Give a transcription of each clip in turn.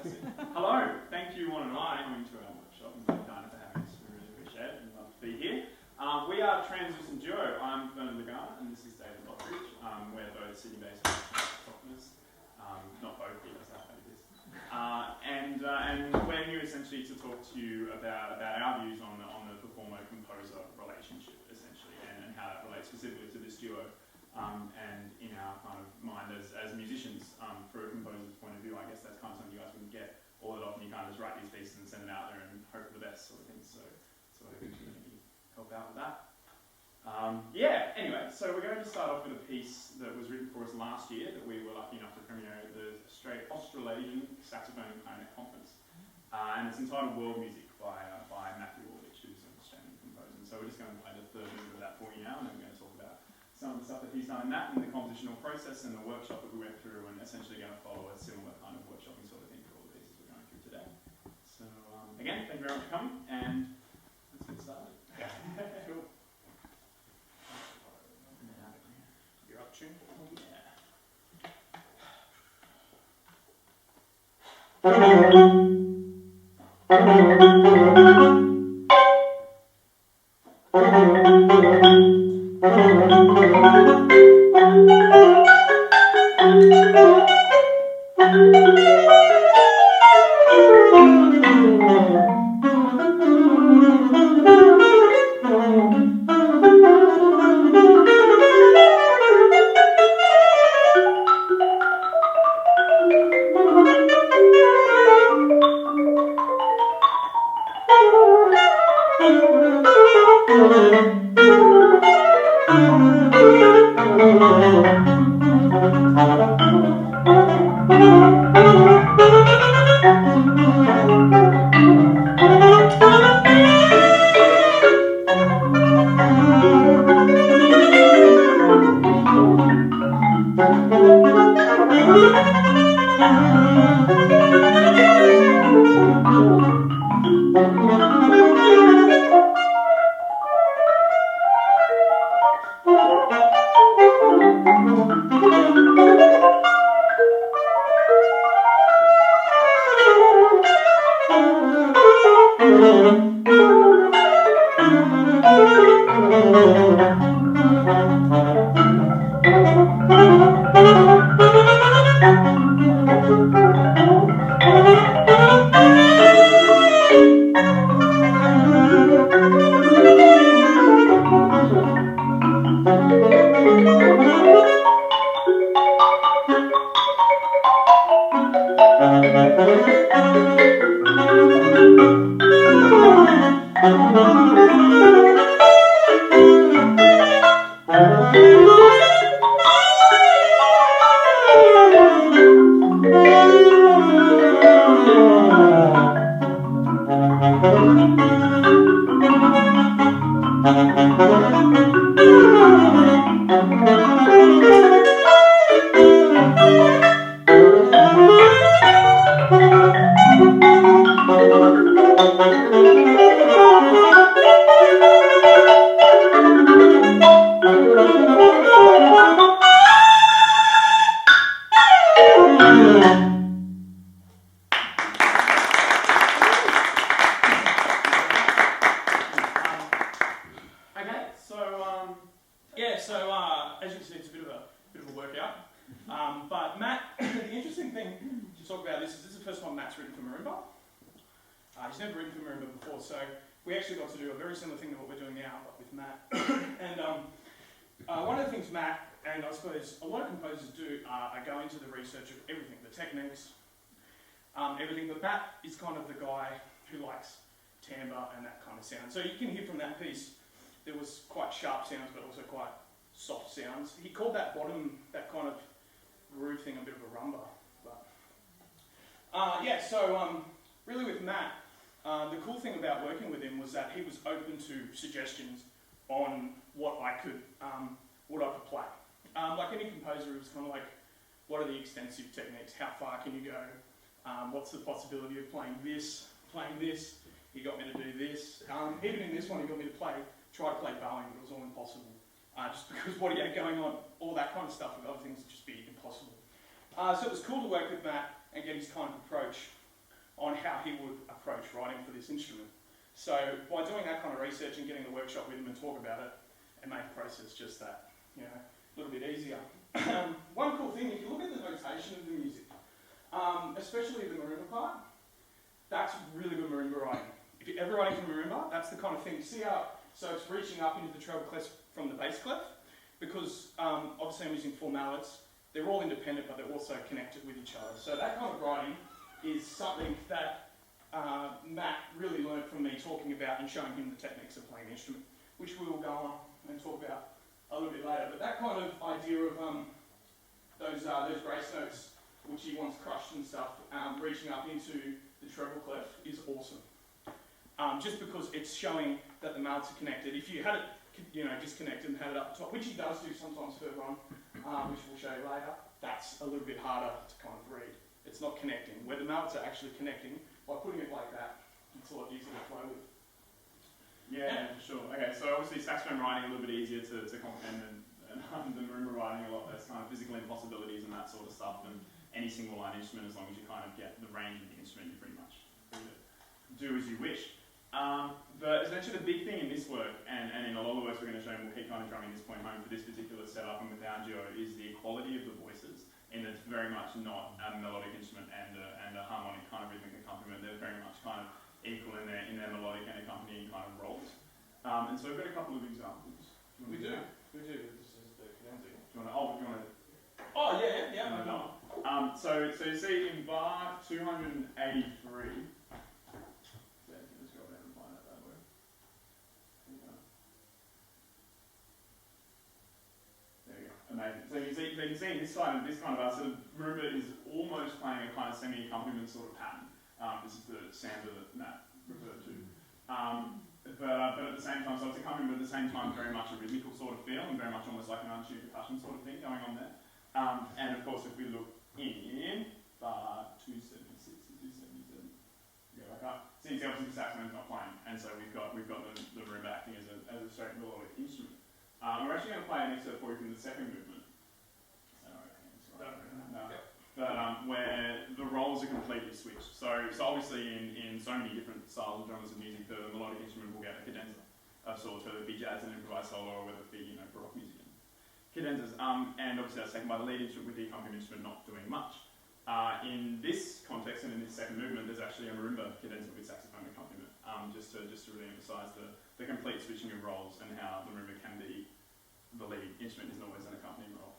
Fantastic. Hello, thank you one and all for coming to our workshop and Dana for having us. We really appreciate it and love to be here. We are Translucent Duo. I'm Bernard Lagana and this is David Lockeridge. We're both Sydney-based performers. Not both, he does that, but it is. And we're here essentially to talk to you about our views on the performer-composer relationship, essentially, and how that relates specifically to this duo. And in our kind of mind as musicians, for a composer's point of view, I guess that's kind of something you guys wouldn't get all that often. You kind of just write these pieces and send them out there and hope for the best sort of thing. So I think we can help out with that. Anyway, so we're going to start off with a piece that was written for us last year that we were lucky enough to premiere at the Australasian Saxophone and Clarinet Conference. And it's entitled World Music by Matthew Lockeridge, who's an Australian composer. And so we're just going to play the third movement of that for you now, and then we're going to talk about some of the stuff that he's done in that, and the compositional process and the workshop that we went through, and essentially going to follow a similar kind of workshopping sort of thing for all the pieces we're going through today. So again, thank you very much for coming, and let's get started. Cool. You're up, tune? As you can see, it's a bit of a workout. But Matt, the interesting thing to talk about this is the first time Matt's written for marimba. He's never written for marimba before, so we actually got to do a very similar thing to what we're doing now, but with Matt. And one of the things Matt, and I suppose a lot of composers do, are go into the research of everything, the techniques, everything. But Matt is kind of the guy who likes timbre and that kind of sound. So you can hear from that piece, there was quite sharp sounds, but also quite soft sounds. He called that bottom, that kind of groove thing, a bit of a rumba. But really with Matt, the cool thing about working with him was that he was open to suggestions on what I could play. Like any composer, it was kind of like, what are the extensive techniques? How far can you go? What's the possibility of playing this? He got me to do this. Even in this one, he got me to try to play bowing, but it was all impossible. Just because what he had going on, all that kind of stuff with other things would just be impossible. So it was cool to work with Matt and get his kind of approach. on how he would approach writing for this instrument. So by doing that kind of research and getting the workshop with him and talk about it, it made the process just that, you know, a little bit easier. One cool thing, if you look at the notation of the music, especially the marimba part, that's really good marimba writing. If you're ever writing from marimba, that's the kind of thing. You see how, so it's reaching up into the treble clef from the bass clef, because obviously I'm using 4 mallets. They're all independent, but they're also connected with each other. So that kind of writing is something that Matt really learned from me talking about and showing him the techniques of playing the instrument, which we will go on and talk about a little bit later. But that kind of idea of those grace notes, which he wants crushed and stuff, reaching up into the treble clef is awesome. Just because it's showing that the mallets are connected. If you had it, you know, disconnected and had it up top, which he does do sometimes further on, which we'll show you later, that's a little bit harder to kind of read. It's not connecting. Where the mallets are actually connecting, by putting it like that, it's a lot easier to play with. Yeah, for sure. Okay, so obviously saxophone writing a little bit easier to comprehend and the marimba writing a lot less kind of physical impossibilities and that sort of stuff, and any single line instrument, as long as you kind of get the range of the instrument, you're pretty much free to do as you wish. But essentially the big thing in this work, and in a lot of the works we're going to show, and we'll keep kind of drumming this point home for this particular setup and with our duo, is the equality of the voices. And it's very much not a melodic instrument and a harmonic kind of rhythmic accompaniment. They're very much kind of equal in their melodic and accompanying kind of roles. And so we've got a couple of examples. We do. This is the cadenza. Do you want to? Oh yeah. No. So you see in bar 283. Let's go ahead and find out that word. There we go. Amazing. So you can see in this side of this kind of so the marimba is almost playing a kind of semi-accompaniment sort of pattern. This is the sampler that Matt referred to. But at the same time, so it's accompaniment, but at the same time very much a rhythmical sort of feel and very much almost like an untuned percussion sort of thing going on there. And of course, if we look in bar 276 to 277, go back up. So you see obviously the saxophone's not playing, and so we've got the marimba acting as a straight melodic instrument. We're actually going to play an excerpt for you from the second movement. But where the roles are completely switched. So obviously in so many different styles and genres of music, the melodic instrument will get a cadenza of sorts, whether it be jazz and improvised solo or whether it be, you know, baroque music and cadenzas. And obviously that's taken by the lead instrument with the accompaniment instrument not doing much. In this context and in this second movement, there's actually a marimba cadenza with saxophone accompaniment, just to really emphasise the complete switching of roles and how the marimba can be the lead instrument isn't always an accompanying role.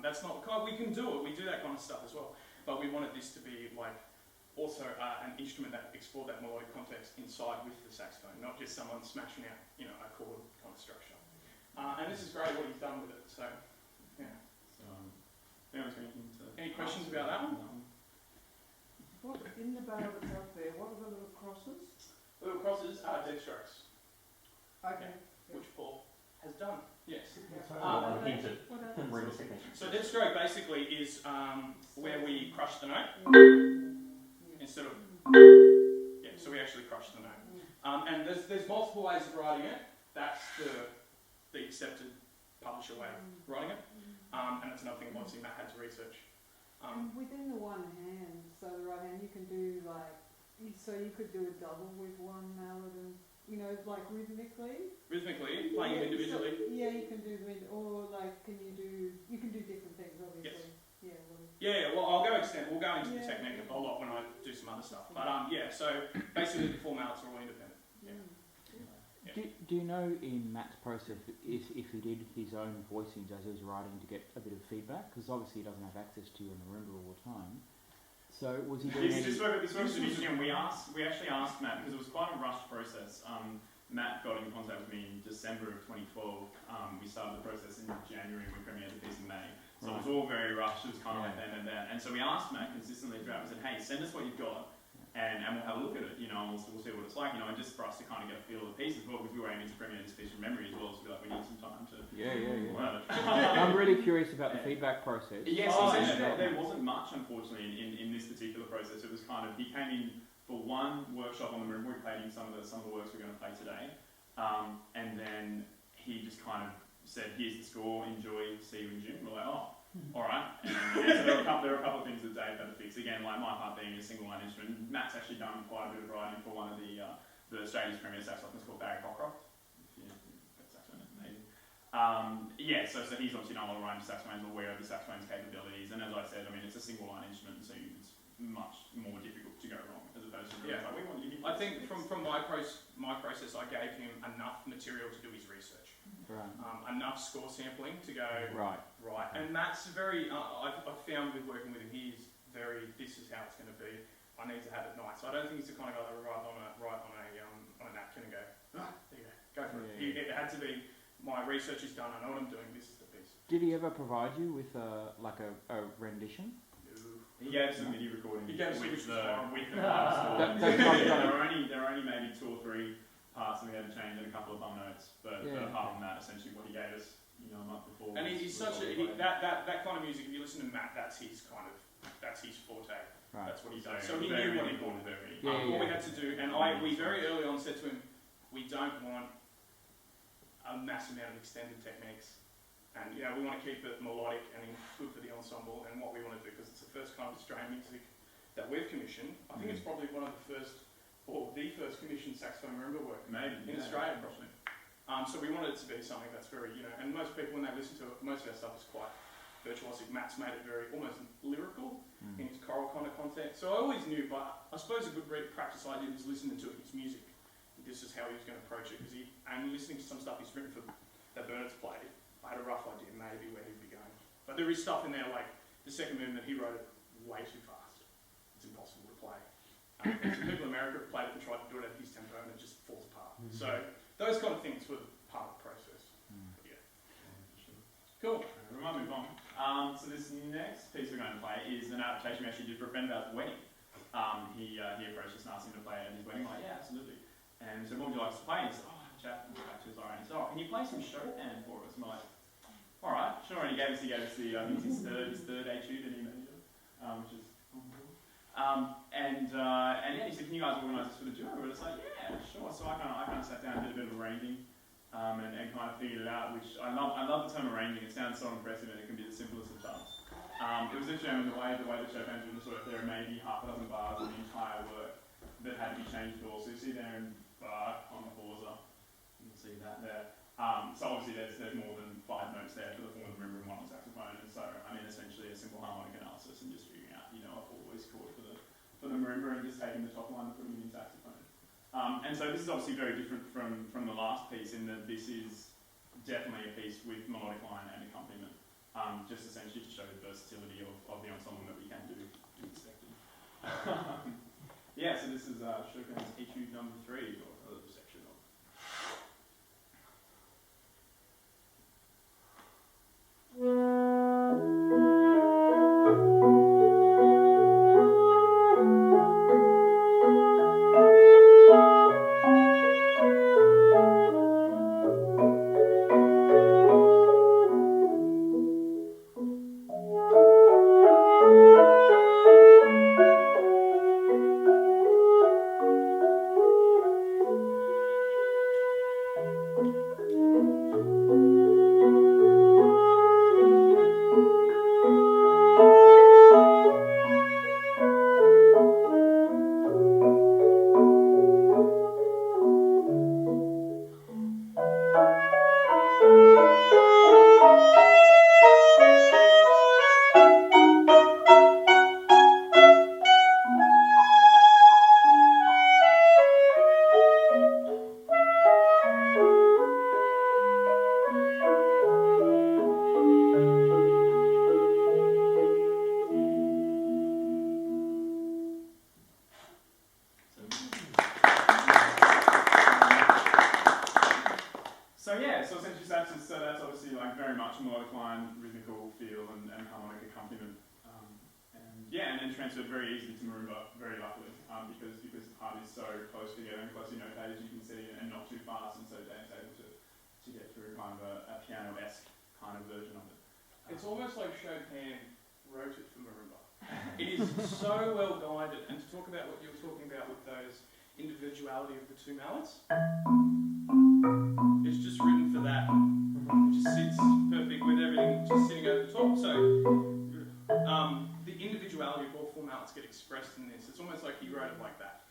That's not, we can do it, we do that kind of stuff as well, but we wanted this to be like also an instrument that explored that melodic context inside with the saxophone, not just someone smashing out, you know, a chord kind of structure. And this is great what he's done with it, so yeah. Any questions about that one? What, in the barrel that's up there, what are the little crosses? The little crosses are dead strokes. Okay. Which Paul has done. Yes. So dead stroke basically is where we crush the note instead of so we actually crush the note. And there's multiple ways of writing it. That's the accepted publisher way of writing it. And that's another thing obviously Matt had to research. And within the one hand, so the right hand, you can do like, so you could do a double with one mallet and, you know, like rhythmically. Rhythmically, playing it individually. So, yeah, you can do them, or like, you can do different things, obviously. Yes. Well, I'll go extend. We'll go into the technique a lot when I do some other stuff. But so basically the 4 mallets are all independent. Do you know in Matt's process if he did his own voicings as he was writing to get a bit of feedback? Because obviously he doesn't have access to your marimba all the time. So was he doing This work was interesting, and we actually asked Matt, because it was quite a rushed process. Matt got in contact with me in December of 2012. We started the process in January and we premiered the piece in May. So it was all very rushed, it was kind of like then and then. And so we asked Matt consistently throughout, we said, hey, send us what you've got and we'll have a look at it, and we'll see what it's like, and just for us to kind of get a feel of the piece as well, because we were aiming to premiere this piece from memory as well, so we need some time to learn it. I'm really curious about the feedback process. Yes, there wasn't much, unfortunately, in this particular process. It was kind of, he came in for one workshop on the marimba. We played him some of the works we're going to play today, and then he just kind of said, here's the score, enjoy, see you in June. We're like, oh, alright. And so there were a couple of things that Dave had to fix. Again, like my part being a single line instrument. Matt's actually done quite a bit of writing for one of the Australia's premier saxophonists called Barry Cockcroft. Saxophone, amazing. So he's obviously done a lot of writing for saxophones, aware of the saxophone's capabilities, and as I said, I mean, it's a single line instrument, so it's much more difficult to go wrong as opposed to like, we want you to I think from my process, I gave him enough material to do his research. Right. Enough score sampling to go right. And Matt's very. I've found with working with him, he's very. This is how it's going to be. I need to have it nice. So I don't think he's the kind of guy that will write on a napkin and go, there you go for it. It had to be. My research is done. I know what I'm doing. This is the piece. Did he ever provide you with a rendition? He gave us a MIDI recording with the That's there were only maybe 2 or 3 parts that we had to change and a couple of bum notes, but apart from that, essentially what he gave us, a month before. And he's such that kind of music. If you listen to Matt, that's his forte. Right. That's what he does. So he knew what he wanted to do. What we had to do, and we very early on said to him, we don't want a massive amount of extended techniques. And we want to keep it melodic and good for the ensemble. And what we want to do, because it's the first kind of Australian music that we've commissioned. I think it's probably one of the first, or the first commissioned saxophone marimba work in Australia, probably. So we wanted it to be something that's very, and most people when they listen to it, most of our stuff is quite virtuosic. Matt's made it very almost lyrical in his choral kind of content. So I always knew, but I suppose a good practice I did was listening to his music. This is how he was going to approach it, and listening to some stuff he's written for that Bernard's played. I had a rough idea maybe where he'd be going. But there is stuff in there like the second movement, he wrote it way too fast. It's impossible to play. Some people in America have played it and tried to do it at his tempo and it just falls apart. So those kind of things were part of the process. Cool. We might move on. So this next piece we're going to play is an adaptation we actually did for a friend of ours' wedding. He approached us and asked him to play at his wedding. I'm like, yeah, absolutely. And so what would you like us to play? And he said, chat, and back to his alright. So, can you play some Chopin for us? And we're like, alright, sure. And he gave us the his third etude that he made, which is and he said, can you guys organise this for the duo? And it's like, yeah, sure. So I kind of sat down and did a bit of arranging, and kind of figured it out. Which I love the term arranging. It sounds so impressive, and it can be the simplest of tasks. It was interesting the way that Chopin's written this work. There are maybe half a dozen bars in the entire work that had to be changed at all. So you see there in bar on the Forza. See that there. So obviously there's more than 5 notes there for the form of the marimba and 1 on saxophone, and so I mean essentially a simple harmonic analysis and just figuring out a full voice chord for the marimba and just taking the top line and putting it in saxophone. And so this is obviously very different from the last piece in that this is definitely a piece with melodic line and accompaniment, just essentially to show the versatility of the ensemble that we can do expected. So this is Chopin's Etude number 3, or a section of. accompaniment. And then transferred very easily to marimba, very luckily, because the part is so close together and closely notated, as you can see, and not too fast, and so Dave's able to get through kind of a piano-esque kind of version of it. It's almost like Chopin wrote it for marimba. It is so well guided, and to talk about what you were talking about with those individuality of the two mallets, it's just written for that. It just sits perfect with everything just sitting over the top. So the individuality of all four mallets get expressed in this. It's almost like he wrote it like that,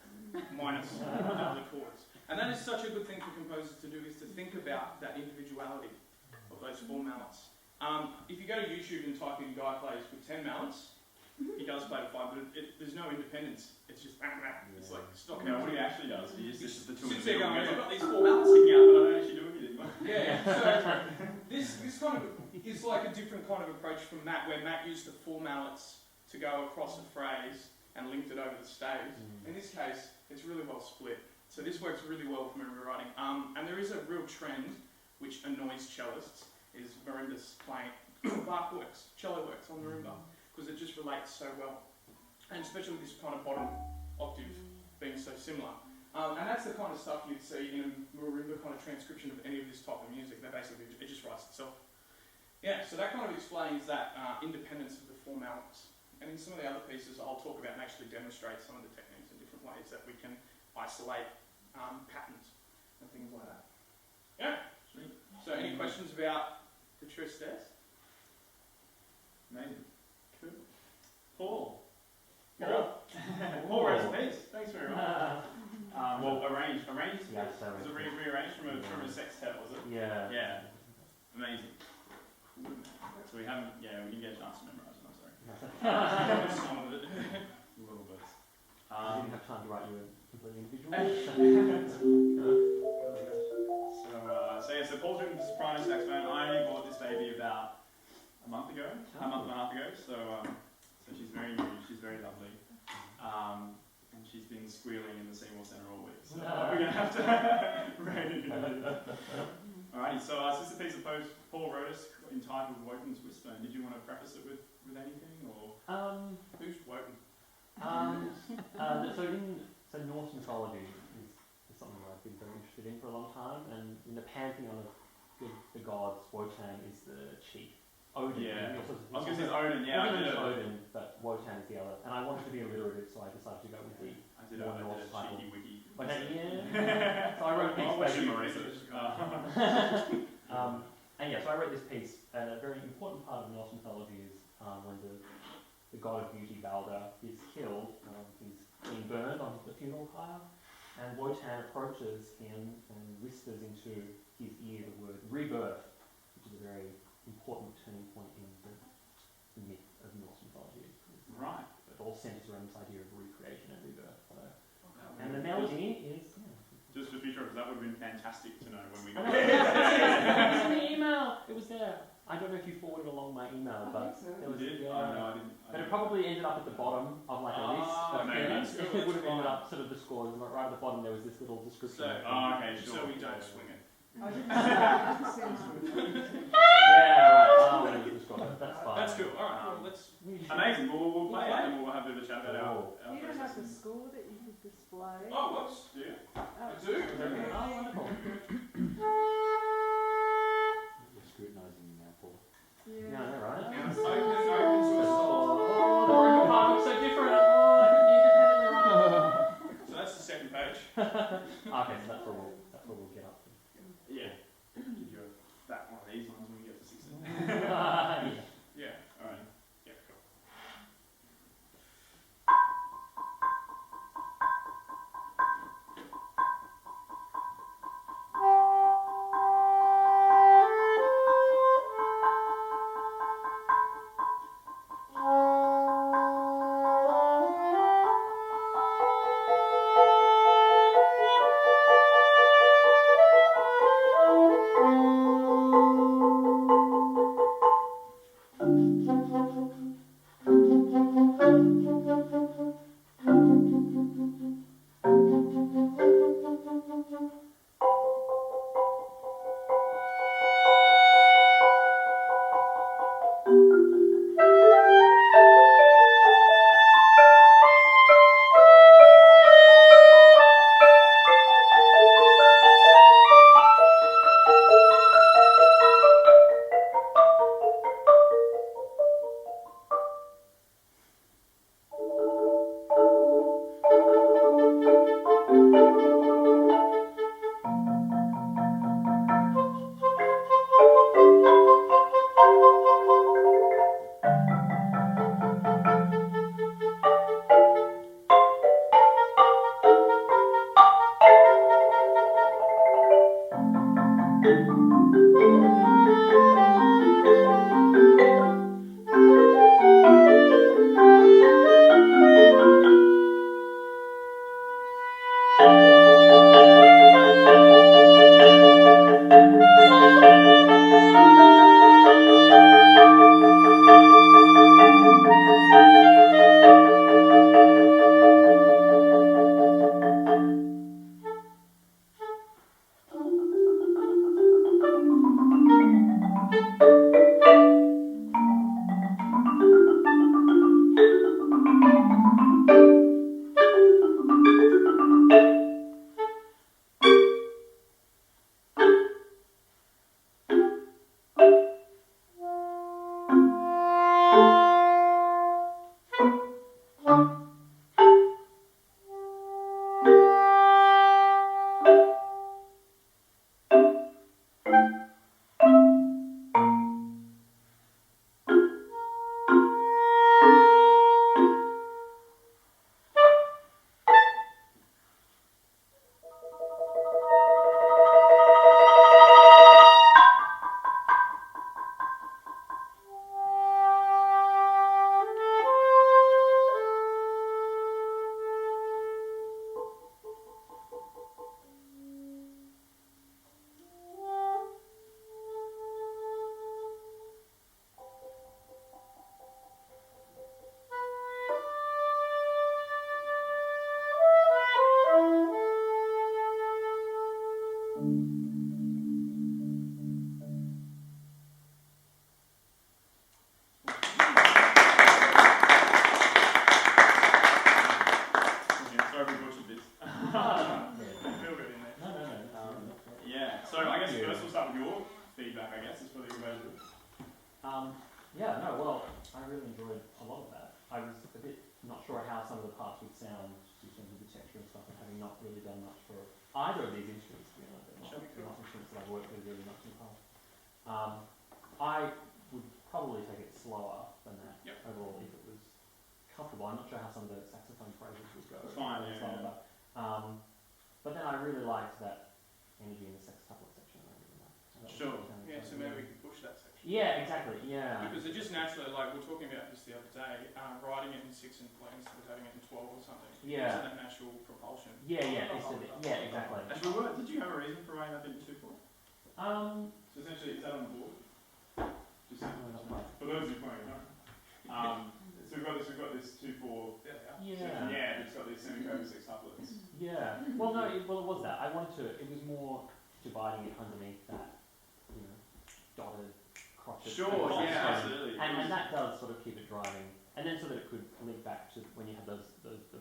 minus the chords. And that is such a good thing for composers to do, is to think about that individuality of those four mallets. If you go to YouTube and type in guy plays with 10 mallets, he does play the 5, but there's no independence. It's just it's like stock. Yeah, what he actually does, he just the two sits there going, I've got these four mallets sticking out, but I don't actually do anything. Yeah, so this kind of is like a different kind of approach from Matt, where Matt used the four mallets to go across a phrase and linked it over the staves. In this case, it's really well split. So this works really well for marimba writing. And there is a real trend which annoys cellists, is marimbas playing Bach works, cello works on marimba, because it just relates so well. And especially this kind of bottom octave being so similar. And that's the kind of stuff you'd see in a marimba kind of transcription of any of this type of music. They basically, it just writes itself. Yeah, so that kind of explains that independence of the four mallets. And in some of the other pieces, I'll talk about and actually demonstrate some of the techniques and different ways that we can isolate patterns and things like that. Yeah. Sweet. So any questions about the Tristes? Amazing. Cool. Paul. Paul wrote a piece. Thanks very much. Well, arranged. Yeah, Was it rearranged from a sextet, was it? Yeah. Yeah. Amazing. Cool. So we didn't get a chance to memorise it, I'm sorry. Some of it. A little bit. I didn't have time to write you a completely individual. So Paul's written the soprano saxophone. I only bought this baby about a month and a half ago. So she's very new. She's very lovely. And she's been squealing in the Seymour Centre all week. So we're going to have to rein it in. Alrighty, so this is a piece of post Paul wrote us entitled Woken's Whisper. And did you want to preface it with anything, or Who's Woken? So Norse mythology is something I've been very interested in for a long time, and in the pantheon of the gods, Wotan is the chief. Odin. Yeah. I was going to say Odin, yeah. Odin is Odin, but Wotan is the other. And I wanted to be alliterative, so I decided to go with the more Norse title. Cheeky wiki. Yeah. So I wrote a piece. So I wrote this piece, and a very important part of Norse mythology is when the god of beauty, Balder, is killed. He's being burned on the funeral pyre, and Wotan approaches him and whispers into his ear the word rebirth, which is a very important turning point in the myth of Norse mythology. Right. It all centers around this idea of recreation and rebirth. And the melody is... Just for future, that would have been fantastic to know when we got it was in the email. It was there. I don't know if you forwarded along my email, but it was. Did? Yeah. Oh, no, I didn't. But it probably ended up at the bottom of like a list of things. It would have ended up sort of the scores, and right at the bottom there was this little description. Okay, sure. So we don't swing it. I didn't see Yeah, right. That's fine. That's cool. All right. Well, let's. Amazing. We'll play it, and we'll have a bit of a chat about our You don't have a processes. score that you could display. Oh, whoops. Do you? I do. Oh, wonderful. You're scrutinising me now, Paul. Yeah. Yeah, I know, right? And it's open to a soul. Oh, the room apartment's so different. Oh, I didn't independently write. So that's the second page. Okay, so that's where we'll get up to. Yeah. Give you that one of these ones when we get to 16. Yeah. Yeah. Alright. Yeah, cool. enjoyed a lot of that. I was a bit not sure how some of the parts would sound in terms of the texture and stuff, and having not really done much for either of these instruments, to be honest. They're not instruments that I've worked with really much in the past. I would probably take it slower than that overall if it was comfortable. I'm not sure how some of the saxophone phrases would go. Fine, yeah. But then I really liked that energy in the sextuplet section. I really liked. Sure. Yeah, so maybe we can push that section. Yeah, exactly. Yeah. Because it just naturally, like we were talking about this the other day, writing it in 6 and playing instead of having it in 12 or something. Yeah. Isn't that natural propulsion? Yeah, exactly. Actually, did you have a reason for writing that into 2/4? So essentially, is that on the board? Just for those of you playing at home. So we've got this 2/4. Yeah. Yeah, it's got these semicolon sextuplets. Yeah. Well, no, it was that. I wanted to. It was more dividing it underneath that, dotted, crotched. Sure. Yeah. Absolutely. And that does sort of keep it driving, and then so that it could link back to when you have the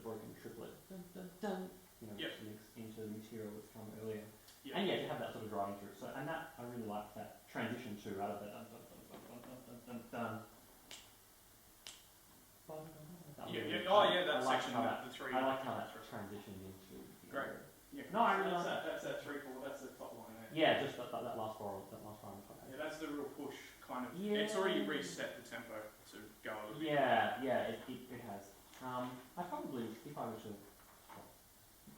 broken triplet, dun, dun, dun, which links into the material that's come earlier. Yep. And to have that sort of driving through. So, and that I really liked that transition too, out of that dun dun dun dun dun dun dun. That section, the 3. I liked how that transitioned into. Great. Yeah. No, I really like that's that 3/4. That's the top line there. Yeah, just that last bar. Yeah, that's the real push, kind of. Yeah. It's already reset the tempo to go a little bit. Yeah, it has. I probably, if I were to,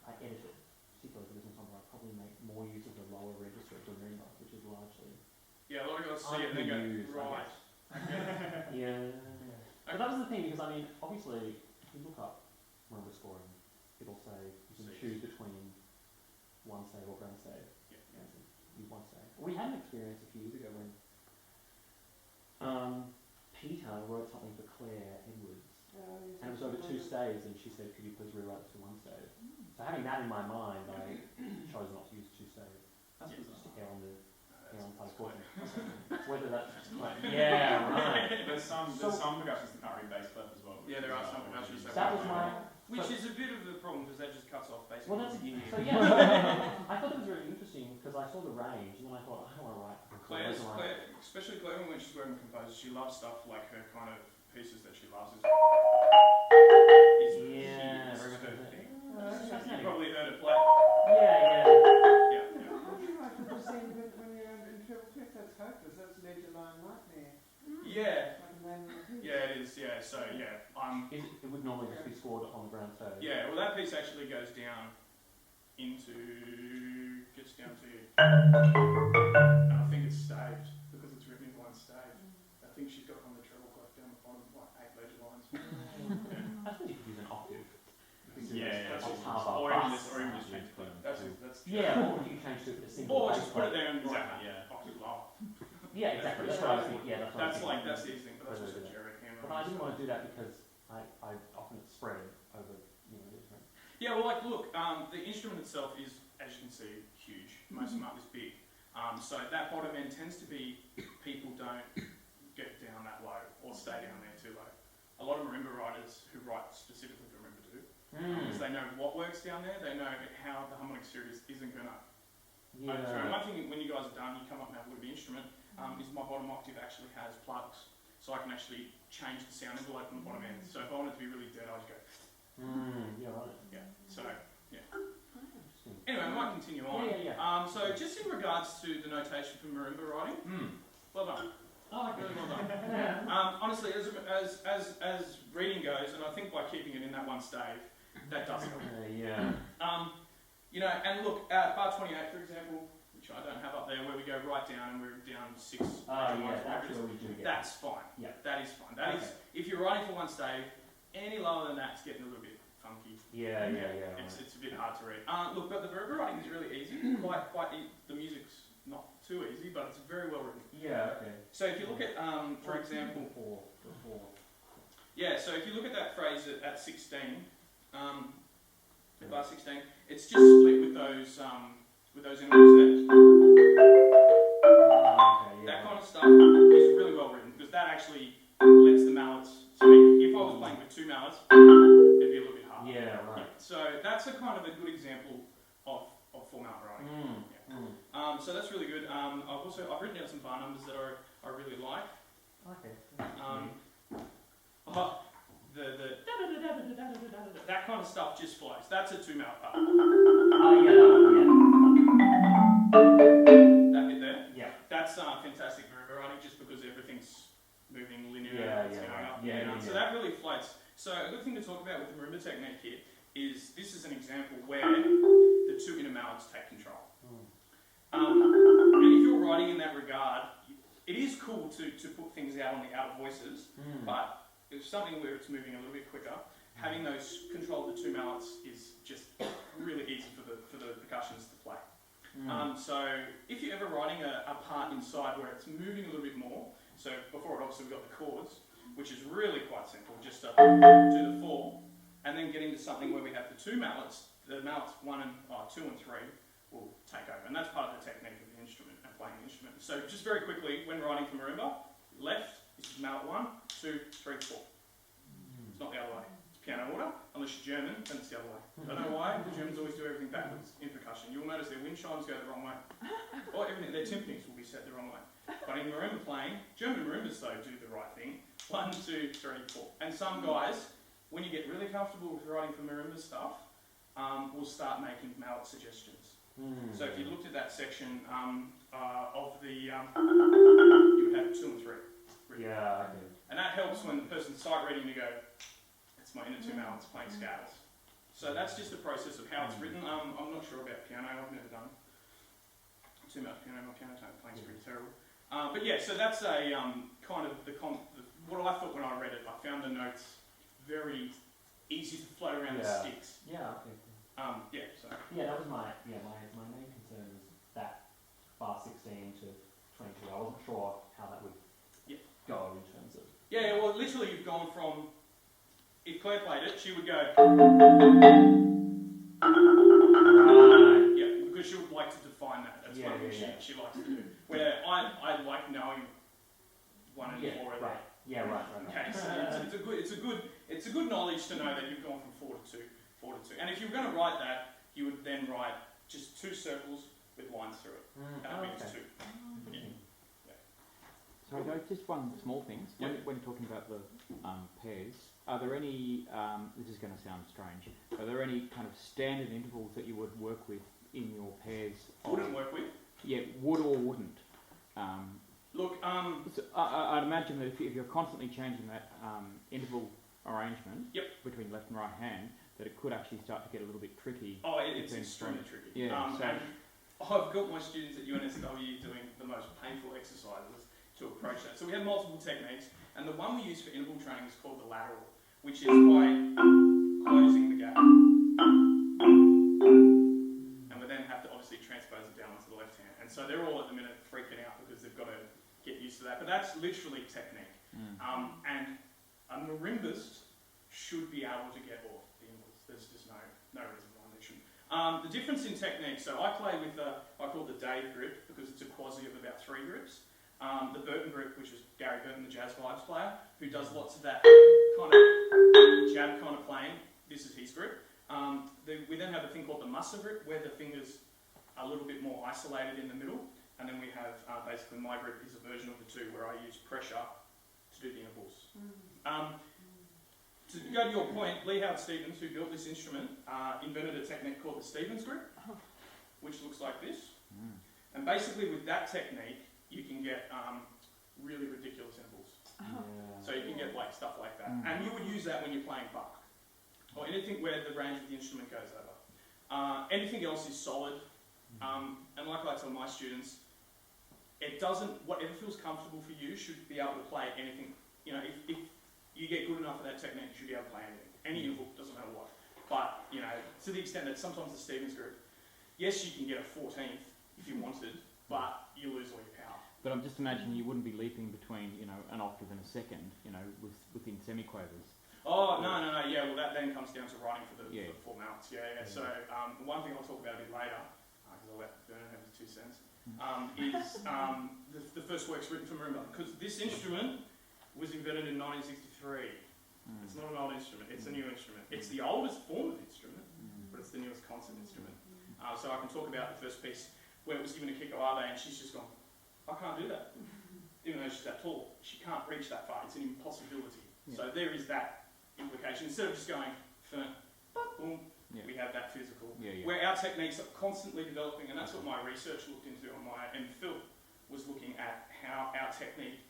I edit it, particularly for this ensemble, I'd probably make more use of the lower register of the marimba, which is largely. Yeah, a lot of guys see it and they go, right. Yeah. But that was the thing, because I mean, obviously, if you look up marimba scoring, it'll say you can choose between one save or grand save. Yeah. Use one save. We had an experience a few years ago when Peter wrote something for Claire Edwards, and it was over 2 staves, and she said, "Could you please rewrite it to 1 stave?" So having that in my mind, I chose not to use 2 staves. That's just to err on the side of caution. Whether that's right. There's some percussionists that can't read bass clef as well. Yeah, there are some percussionists that was my. Which is a bit of a problem because that just cuts off basically. Well, that's so yeah. I thought it was really interesting because I saw the range and then I thought I don't want to write. Claire, especially Claire when she's working with composers, she loves stuff like her kind of pieces that she loves is yeah, very much her thing. You probably heard it play. Yeah. How do you like the scene when you're in triple fifth? That's hopeless. That's major line nightmare. Yeah. Like Yeah, it is. Yeah. So yeah, it would normally just be scored on the ground stage. Yeah. Well, that piece actually goes down gets down to, and I think it's staved because it's written in 1 stave. I think she's got on the treble clef down the bottom, like 8 major lines. I suppose you could use an octave. Yeah. Or even just change the That's yeah, or you can change to a single. Or just put it there and octave lower. Yeah, exactly. That's what I was thinking. Yeah, that's the easy thing, but that's also Jared handwriting. But I didn't want to do that because I often it's spread over different. Yeah, well, like look, the instrument itself is, as you can see, huge. Most of them are this big. So that bottom end tends to be people don't get down that low or stay down there too low. A lot of marimba writers who write specifically for marimba do, because they know what works down there. They know how the harmonic series isn't going to. And one thing when you guys are done, you come up and have a look at the instrument. Is my bottom octave actually has plugs, so I can actually change the sound envelope on the bottom end. So if I want it to be really dead, I just go. Yeah. So yeah. Anyway, I might continue on. Yeah. So just in regards to the notation for marimba writing, well done. Oh, really well done. Honestly, as reading goes, and I think by keeping it in that 1 stave, that does help. And look at bar 28, for example, which I don't have up there, where we go right down and we're down 6. That's fine. Yeah, that is fine. That is, if you're writing for 1 stave, any lower than that's getting a little bit funky. Yeah. It's a bit hard to read. Look, but the marimba writing is really easy. The music's not too easy, but it's very well written. Yeah. Okay. So if you look at, for example, so if you look at that phrase at 16, at bar 16, it's just split with those intervals there. That kind of stuff is really well written because that actually lets the mallets. So if I was playing with 2 mallets, it'd be a little bit harder. Yeah, right. Yeah. So that's a kind of a good example of 4 mallet writing. So that's really good. I've written down some bar numbers that I really like. Okay. stuff just flows. That's a 2-mallet part. Oh, yeah, that one, That bit there. yeah. That's fantastic for marimba, just because everything's moving linear. Yeah, it's yeah, going right. up, Yeah, down. yeah, So yeah. that really floats. So a good thing to talk about with the marimba technique here is this is an example where the 2 inner mallets take control. And if you're writing in that regard, it is cool to put things out on the outer voices, but if something where it's moving a little bit quicker, having those control of the 2 mallets is just really easy for the percussionists to play. So if you're ever writing a part inside where it's moving a little bit more, so before it obviously we've got the chords, which is really quite simple, just to do the 4, and then get into something where we have the 2 mallets, the mallets 2 and 3 will take over, and that's part of the technique of the instrument and playing the instrument. So just very quickly, when writing for marimba, left, this is mallet 1, 2, 3, 4. It's not the other way. It's piano order. Unless you're German, then it's the other way. I don't know why. The Germans always do everything backwards in percussion. You'll notice their wind chimes go the wrong way. Or everything, their timpanis will be set the wrong way. But in marimba playing, German marimbas though do the right thing. 1, 2, 3, 4. And some guys, when you get really comfortable with writing for marimba stuff, will start making mallet suggestions. So if you looked at that section of the, you would have 2 and 3. Written. Yeah, okay. And that helps when the person's sight reading to go, it's my inner 2 mallets playing scales. So that's just the process of how it's written. I'm not sure about piano, I've never done 2 mallet piano, my piano playing's pretty terrible. But yeah, so that's a kind of what I thought when I read it. I found the notes very easy to float around the sticks. Yeah, okay. So. Yeah, that was my main concern was that bar 16 to 22. I wasn't sure how that would go in terms of... Yeah, well, literally you've gone from, if Claire played it, she would go... Right. Yeah, because she would like to define that. That's one thing she likes to do. Where I like knowing 1 and 4 are right. Yeah, right. Okay, so it's a good knowledge to know that you've gone from 4 to 2. And if you were going to write that, you would then write just 2 circles with lines through it. That means 2. So just one small thing. When you're talking about the pairs, are there any, this is going to sound strange, are there any kind of standard intervals that you would work with in your pairs? Wouldn't work with? Yeah, would or wouldn't. Look, so I'd imagine that if you're constantly changing that interval arrangement between left and right hand, that it could actually start to get a little bit tricky. Oh, it's extremely tricky. Yeah. And I've got my students at UNSW doing the most painful exercises to approach that. So we have multiple techniques, and the one we use for interval training is called the lateral, which is by closing the gap. And we then have to obviously transpose it down onto the left hand. And so they're all at the minute freaking out because they've got to get used to that. But that's literally technique. And a marimbist should be able to get off the intervals. There's just no reason why they shouldn't. The difference in technique, so I play with I call it the Dave grip because it's a quasi of about 3 grips. The Burton grip, which is Gary Burton, the Jazz Vibes player, who does lots of that kind of jab kind of playing. This is his grip. We then have a thing called the Musser grip, where the fingers are a little bit more isolated in the middle. And then we have basically my grip is a version of the 2 where I use pressure to do the intervals. To go to your point, Lee Howard Stevens, who built this instrument, invented a technique called the Stevens grip, which looks like this. And basically with that technique, you can get really ridiculous intervals. So you can get like stuff like that. And you would use that when you're playing Bach, or anything where the range of the instrument goes over. Anything else is solid. And like I tell my students, it doesn't, whatever feels comfortable for you should be able to play anything. You know, if you get good enough at that technique, you should be able to play anything. Any interval, doesn't matter what. But, you know, to the extent that sometimes the Stevens group, yes, you can get a 14th if you wanted, but you lose all your power. But I'm just imagining you wouldn't be leaping between, you know, an octave and a second, you know, within semiquavers. Oh, no, yeah, well that then comes down to writing for the 4 mallets, So, one thing I'll talk about a bit later, because I'll let Bernard have his 2 cents, is the first works written for marimba, because this instrument was invented in 1963. It's not an old instrument, it's a new instrument. It's the oldest form of instrument, but it's the newest concert instrument. So I can talk about the first piece where it was given to Kiko Abe and she's just gone, I can't do that. Even though she's that tall, she can't reach that far, it's an impossibility. So there is that implication. Instead of just going, boom, Yeah. we have that physical. Yeah, yeah. Where our techniques are constantly developing, and that's what my research looked into on my MPhil, was looking at how our technique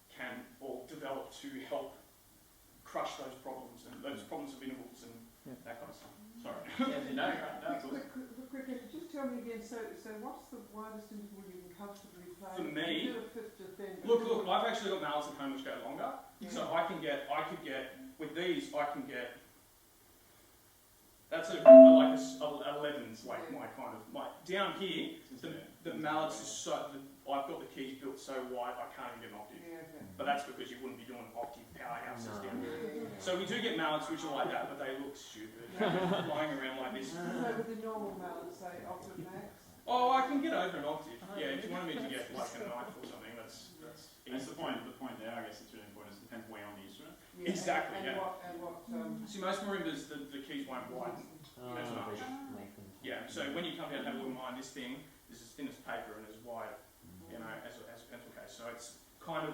can all develop to help crush those problems and those problems of intervals and that kind of stuff. Sorry. No, that's awesome. Quickly, just tell me again, so what's the widest interval you can comfortably play? For me, Is it a fifth to 10? look, I've actually got mallets at home which go longer. Yeah. So I could get, with these, I can get, that's like a 11's, like my kind of, like down here, the mallets is so, I've got the keys built so wide I can't even get an octave. Yeah, okay. But that's because you wouldn't be doing octave powerhouses No. down here. Yeah. So we do get mallets which are like that, but they look stupid, flying around like this. So with the normal mallet, say octave max? Oh, I can get over an octave. Yeah, if you wanted me to get like a knife or something, that's That's the point there, I guess it's really important, is it depends where on the instrument. Yeah, Exactly, and yeah. What, See, most marimbas, the keys won't widen. That's They much. just lengthen. Yeah, so when you come down and have a look at mine, this thing is as thin as paper and as wide, you know, as a pencil case. So it's kind of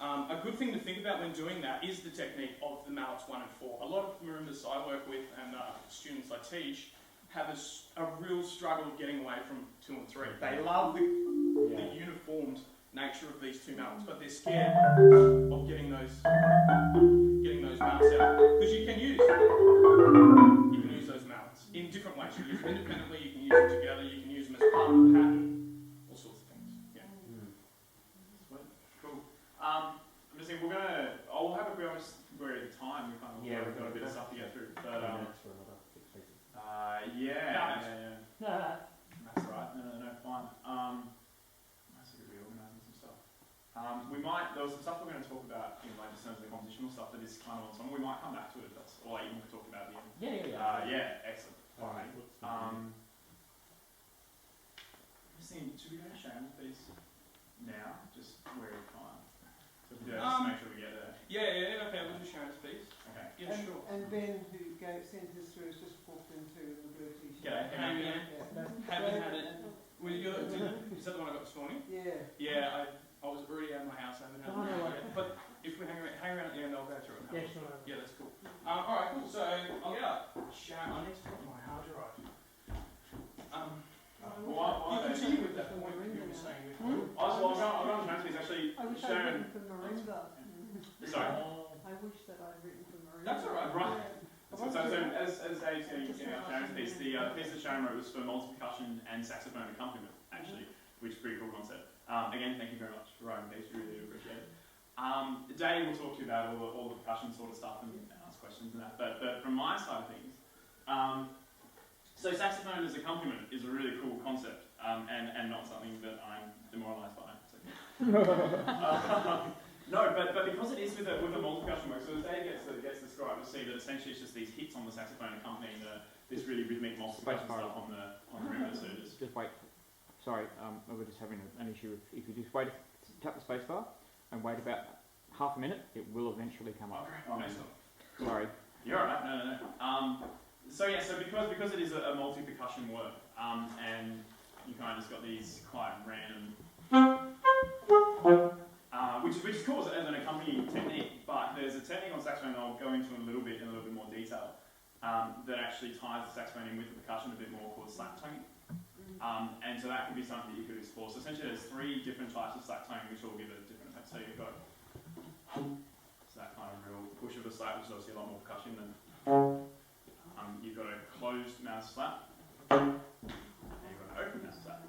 a good thing to think about when doing that is the technique of the mallets 1 and 4. A lot of marimbas I work with and students I teach have a real struggle of getting away from 2 and 3. They love the uniformed nature of these two mallets, but they're scared of getting those mallets out. Because you can use those mallets in different ways. You can use them independently, you can use them together, you can use them as part of the pattern, all sorts of things. Yeah. Sweet. Cool. I'm just thinking I'll have a quick query at the time. We've got a bit of stuff to get through. But For another 6 pieces. yeah. No. That's right. No, fine. That's a good reorganising some stuff. There was some stuff we're going to talk about in like just terms of the compositional stuff that is kind of on some. We might come back to it if that's, or like even talk about the end. Yeah. Excellent. Alright. Just thinking, should we go to Sharon's piece now? Just where we time. So if we do that, just to make sure we get there. Yeah, okay, we'll do Sharon's piece. Okay. Yeah, sure. And Ben, who sent his through, has just walked into the blue t-shirt. G'day, how you doing? Yeah. Haven't had it. Is that the one I got this morning? Yeah. Yeah, I was already out of my house. I haven't had it yet. But if we hang around at the end, I'll go through it. And have a look. Yeah, that's cool. Alright, cool. So I'll get up. Sharon, I need to put my hard drive. You continue with that point you were saying before. I'm going to Sharon's actually. I wish I'd Sharon. written for Marimba. Sorry. I wish that I'd written for Marimba. That's alright. Right. So as Dave said in our Sharon's piece, the piece that Sharon wrote was for multi-percussion and saxophone accompaniment, actually, which is a pretty cool concept. Again, thank you very much for writing the piece, really do appreciate it. Dave will talk to you about all the percussion sort of stuff and ask questions and that, but from my side of things, so saxophone as accompaniment is a really cool concept, and not something that I'm demoralised by. No, but because it is with a multi-percussion work, so as Dave gets described, you'll see that essentially it's just these hits on the saxophone accompanying this really rhythmic multi-percussion stuff on the marimba. So Just wait. Sorry, we're just having an issue. If you just wait, tap the space bar and wait about half a minute, it will eventually come up. Sorry. You're alright, no. So because it is a multi-percussion work, and you kind of just got these quite random, which is cool as an accompanying technique, but there's a technique on saxophone that I'll go into in a little bit more detail, that actually ties the saxophone in with the percussion a bit more, called slap tonguing. And so that could be something that you could explore. So essentially there's 3 different types of slap tonguing which all give it a different effect. So you've got that kind of real push of a slap, which is obviously a lot more percussion than you've got a closed mouth slap, and you've got an open mouth slap.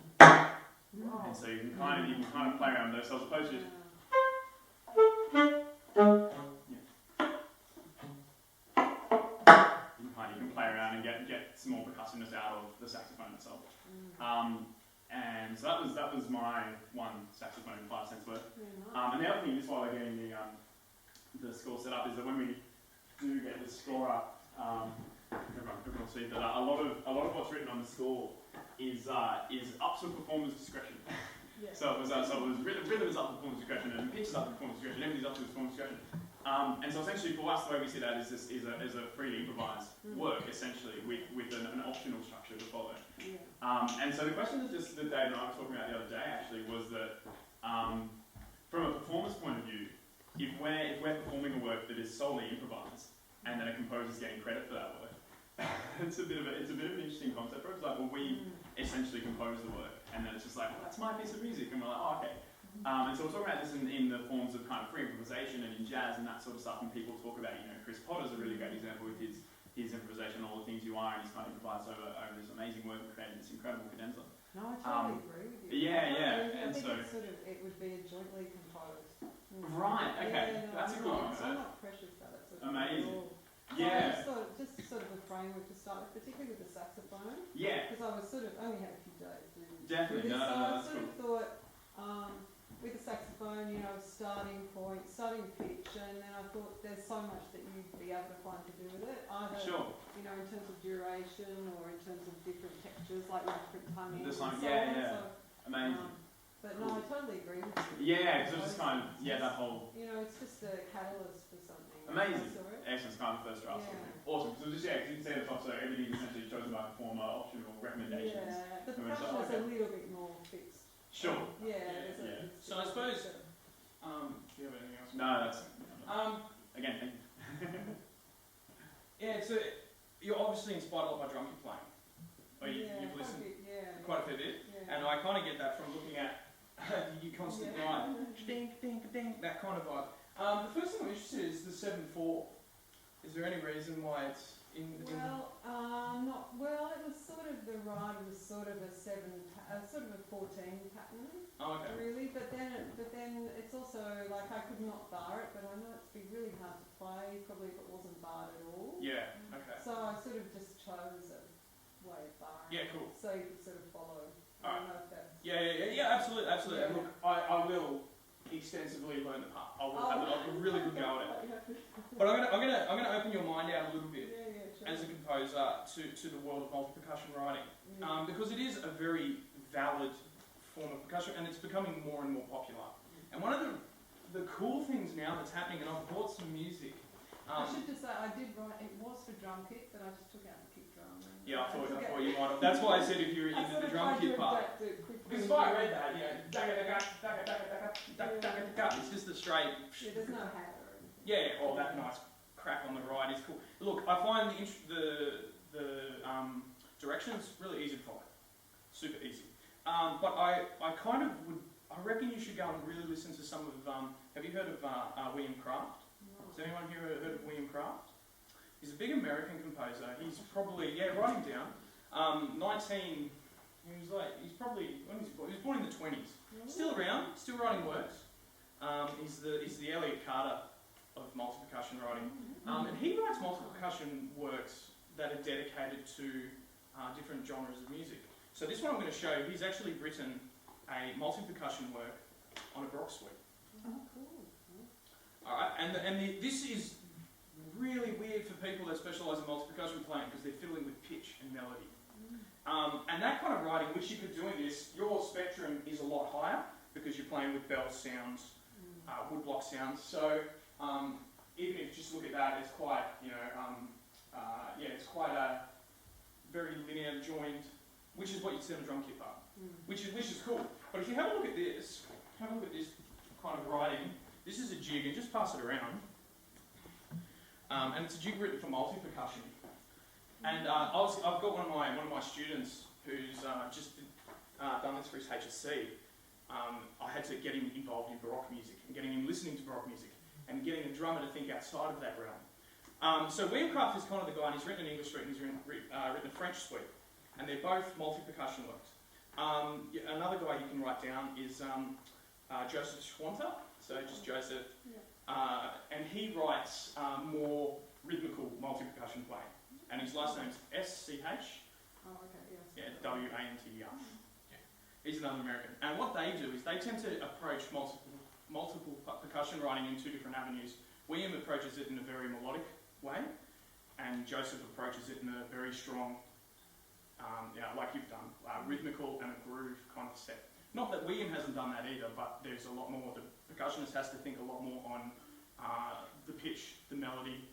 Wow. And so you can kind of play around with those. So as opposed to just you can play around and get some more percussiveness out of the saxophone itself. And so that was my one saxophone 5 cents worth. And the other thing, just while we're getting the score set up, is that when we do get the score up, everyone will see that a lot of what's written on the score is up to performer's discretion. So it was rhythm is up to performer's discretion, and pitch is up to performer's discretion, everything's up to performer's discretion. And so essentially for us, the way we see that is a freely improvised work, essentially, with an optional structure to follow. And so the question that Dave and I were talking about the other day actually was that from a performance point of view, if we're performing a work that is solely improvised and then a composer's getting credit for that work, it's a bit of an interesting concept. It's like, well, we essentially compose the work, and then it's just like, well, that's my piece of music, and we're like, oh, okay. And so we're talking about this in the forms of kind of free improvisation and in jazz and that sort of stuff. And people talk about, Chris Potter's a really great example with his improvisation, All the Things You Are, and he's kind of improvised over this amazing work and created this incredible cadenza. No, I totally agree with you. Yeah. I And think so, it would be jointly composed. right, okay, that's a good one. I'm not precious about it. Amazing. Yeah. Just sort of a framework to start with, particularly with the saxophone. Yeah. Because I was only had a few days doing Definitely. this, No, so I that's sort cool. of thought, with the saxophone, starting point, starting pitch, and then I thought there's so much that you'd be able to find to do with it, either Sure. in terms of duration or in terms of different textures, like with different tonguing and so on. Yeah. So, Amazing. but no, I totally agree with you. Yeah, because it's just kind of, that whole... It's just a catalyst for something. Amazing. That's all right. Excellent, kind of first draft. Yeah. Awesome. So just, because you can see at the top, so everything is essentially chosen by performer, optional recommendations. Yeah, the And we're percussion just like, is a little bit more fixed. Sure. Yeah. So I suppose, do you have anything else? No, that's... Again, thank you. Yeah, you're obviously inspired a lot by drum kit playing. Or you've listened quite a fair bit. Yeah. And I kind of get that from looking at you constant right, ding, ding, ding, that kind of vibe. The first thing I'm interested in is the 7/4. Is there any reason why it's in? Well, it was sort of the ride was sort of a 14 pattern. Oh, okay. Really, but then it's also like I could not bar it, but I know it'd be really hard to play probably if it wasn't barred at all. Yeah. Okay. So I sort of just chose a way of barring. Yeah. Cool. So you could sort of follow. I don't know if that's... Yeah. Absolutely. Yeah. And look, I will extensively learn the part. I will have a really good go at it. But I'm gonna open your mind out a little bit Sure. as a composer to the world of multi-percussion writing, because it is a very valid form of percussion, and it's becoming more and more popular. And one of the cool things now that's happening, and I've bought some music. I should just say I did write. It was for drum kit, but I just took out the kick drum. Yeah, I thought you might have. That's why I said if you're into the drum kit part. Because if I read that, it's just a straight. Yeah, there's no hat or anything. Yeah, that nice crack on the ride is cool. Look, I find the directions really easy to follow, super easy. But I kind of would. I reckon you should go and really listen to some of. Have you heard of William Kraft? No. Has anyone here heard of William Kraft? He's a big American composer. He's probably write him down. He was born in the 20s. Still around, still writing works. He's the Elliot Carter of multi-percussion writing. And he writes multi-percussion works that are dedicated to different genres of music. So this one I'm going to show, he's actually written a multi-percussion work on a Baroque suite. Oh, cool. Alright, and this is really weird for people that specialise in multi-percussion playing because they're fiddling with pitch and melody. And that kind of writing, which you could do in this, your spectrum is a lot higher because you're playing with bell sounds, woodblock sounds. So even if you just look at that, it's quite, it's quite a very linear joined, which is what you see on a drum kit part, which is cool. But if you have a look at this kind of writing. This is a jig, and just pass it around. And it's a jig written for multi-percussion. And I've got one of my students who's just done this for his HSC. I had to get him involved in Baroque music, and getting him listening to Baroque music, and getting a drummer to think outside of that realm. So William Kraft is kind of the guy, and he's written an English suite, and he's written a French suite. And they're both multi-percussion works. Another guy you can write down is Joseph Schwanter, so just Joseph. And he writes more rhythmical multi-percussion playing. And his last name's S-C-H. Oh, okay, yes. Yeah, W-A-N-T-E-R. Yeah. He's another American. And what they do is they tend to approach multiple percussion writing in two different avenues. William approaches it in a very melodic way, and Joseph approaches it in a very strong, like you've done, rhythmical and a groove kind of set. Not that William hasn't done that either, but there's a lot more. The percussionist has to think a lot more on the pitch, the melody.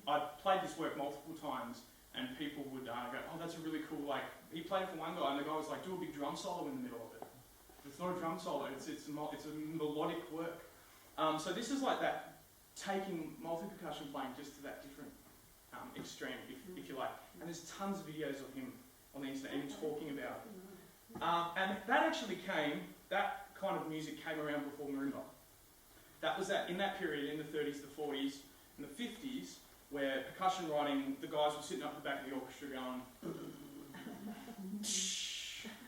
I've played this work multiple times, and people would go, "Oh, that's a really cool." Like he played it for one guy, and the guy was like, "Do a big drum solo in the middle of it." It's not a drum solo; it's a melodic work. So this is like that, taking multi-percussion playing just to that different extreme, if you like. And there's tons of videos of him on the internet, even talking about it. And that kind of music came around before marimba. That was in that period, in the 30s, the 40s, and the 50s, where percussion writing, the guys were sitting up the back of the orchestra going,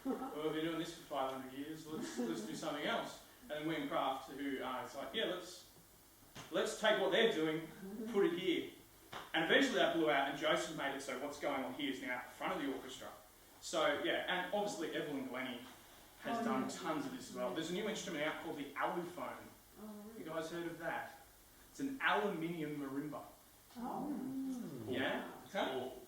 well, we've been doing this for 500 years, let's do something else. And then William Kraft, who it's like, yeah, let's take what they're doing, put it here. And eventually that blew out, and Joseph made it so what's going on here is now at the front of the orchestra. So, yeah, and obviously Evelyn Glennie has done tons of this as well. There's a new instrument out called the allophone. You guys heard of that? It's an aluminium marimba. Oh. Yeah?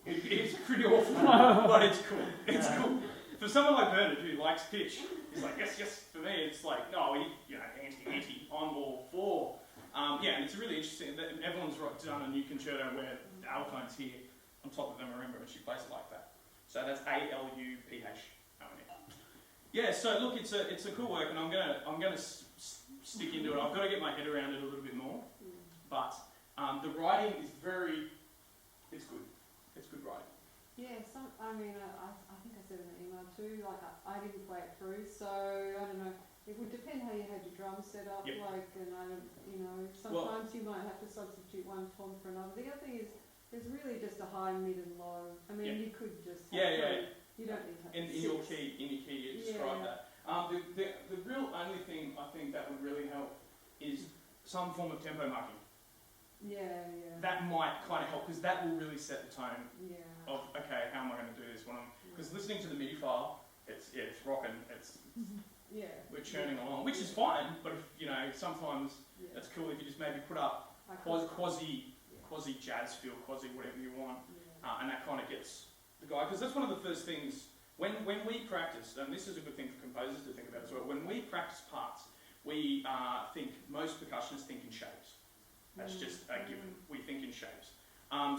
It's pretty awful, but it's cool. It's cool. For someone like Bernard who likes pitch, he's like, yes. For me, it's like, no, anti. I'm all for. And it's really interesting. Evelyn's done a new concerto where the allophone's here on top of the marimba, and she plays it like that. So that's ALUPH. Yeah. So look, it's a cool work, and I'm gonna stick into it. I've got to get my head around it a little bit more, but the writing is it's good. It's good writing. Yeah, I think I said in the email too, like I didn't play it through, so I don't know, it would depend how you had your drums set up, Yep. Sometimes you might have to substitute one tom for another. The other thing is, there's really just a high, mid and low. I mean, you could just have three. You don't need to have in your key, you describe that. The real only thing I think that would really help is some form of tempo marking. Yeah. That might kind of help, because that will really set the tone Yeah. of, okay, how am I going to do this? Because listening to the MIDI file, it's rocking, we're churning along, which is fine, but if, sometimes it's cool if you just maybe put up quasi jazz feel, quasi whatever you want, and that kind of gets the guy, because that's one of the first things, when we practice, and this is a good thing for composers to think about as well, when we practice parts, we most percussionists think in shapes. That's just a given. We think in shapes.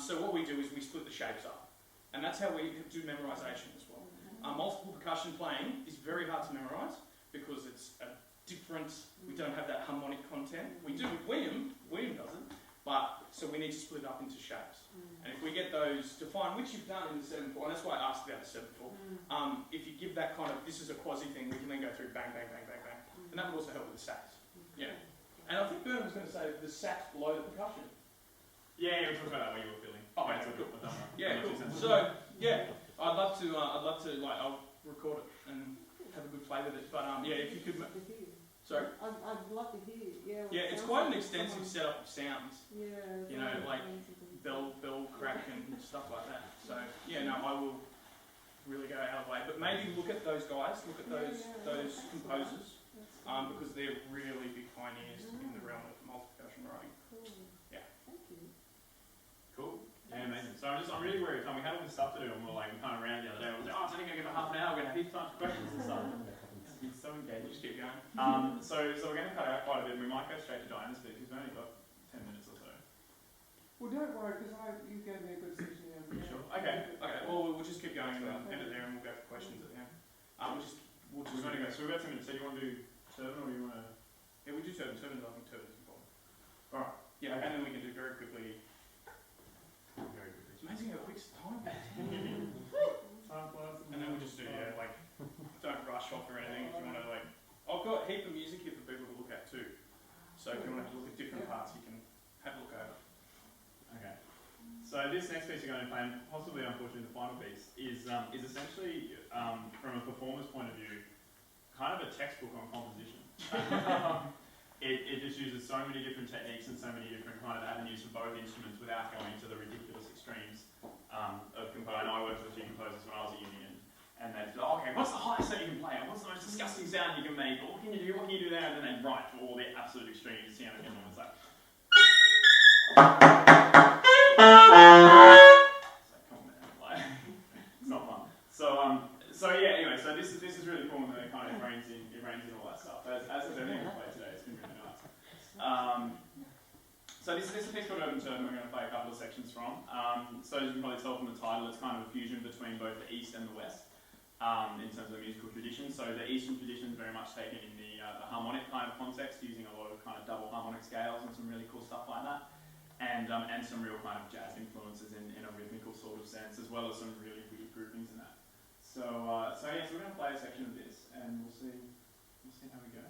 So what we do is we split the shapes up. And that's how we do memorisation as well. Multiple percussion playing is very hard to memorise because it's a different, we don't have that harmonic content. We do with William doesn't, but so we need to split it up into shapes. And if we get those defined, which you've done in the 7/4, and that's why I asked about the 7/4, if you give that kind of, this is a quasi thing, we can then go through bang, bang, bang, bang, bang. And that would also help with the sax. Yeah. And I think Bernard was going to say the sax below the percussion. Yeah, we talked about that when you were filling. Oh, yeah, cool. I've done that. Yeah, cool. So, yeah, I'd love to, I'll record it and have a good play with it. But, if you could... Sorry? I'd love to hear. Yeah, it's quite an extensive setup of sounds. Yeah. Like bell crack and stuff like that. So, I will really go out of the way. But maybe look at those guys, look at those composers, because they're really big pioneers in the realm of multi-percussion writing. Cool. Yeah. Thank you. Cool. Yeah, amazing. So I'm really worried. We had all this stuff to do, and we kind of ran the other day. I was like, it's only going to give it half an hour. We're going to have heaps of time for questions and stuff. It's so engaged. We'll just keep going. So we're going to cut out quite a bit. We might go straight to Diana's bit because we've only got 10 minutes or so. Well, don't worry, because you gave me a good session there. Sure. Okay. Well, we'll just keep going and end it there, and we'll go for questions at the end. We've only got 10 minutes. So do you want to do turban or do you want to? Yeah, we do turban. Turban's I think turban's important. All right. Yeah, and then we can do very quickly. It's amazing how quick time goes. And then we'll just do don't rush off or anything. If you want to I've got a heap of music here for people to look at too. So if you want to look at different parts, you can have a look over. Okay. So this next piece you're going to play, and possibly unfortunately the final piece, is essentially from a performer's point of view, kind of a textbook on composition. It just uses so many different techniques and so many different kind of avenues for both instruments without going to the ridiculous extremes of composing. I worked with a few composers when I was at uni, and they'd be like, okay, what's the highest note you can play? And what's the most disgusting sound you can make? Or what can you do? What can you do there? And then they'd write for all the absolute extremes. And it's like, come on, man, it's not fun. So anyway, so this is really cool, and it kind of reins in all that stuff. As is everything we played today, it's been really nice. So this is a piece called Urban Turban we're going to play a couple of sections from. So as you can probably tell from the title, it's kind of a fusion between both the East and the West in terms of the musical tradition. So the Eastern tradition is very much taken in the harmonic kind of context, using a lot of kind of double harmonic scales and some really cool stuff like that. and some real kind of jazz influences in a rhythmical sort of sense, as well as some really weird groupings in that. So yeah, so we're going to play a section of this, and we'll see how we go.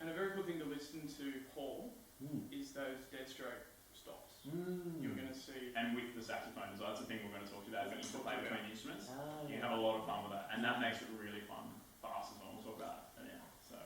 And a very good thing to listen to Paul is those dead stroke stops. You're going to see, and with the saxophone as well. That's the thing we're going to talk about. Is that you play between instruments. You Yeah. have a lot of fun with that, and that makes it really fun for us as well. We'll talk about that. Yeah. So.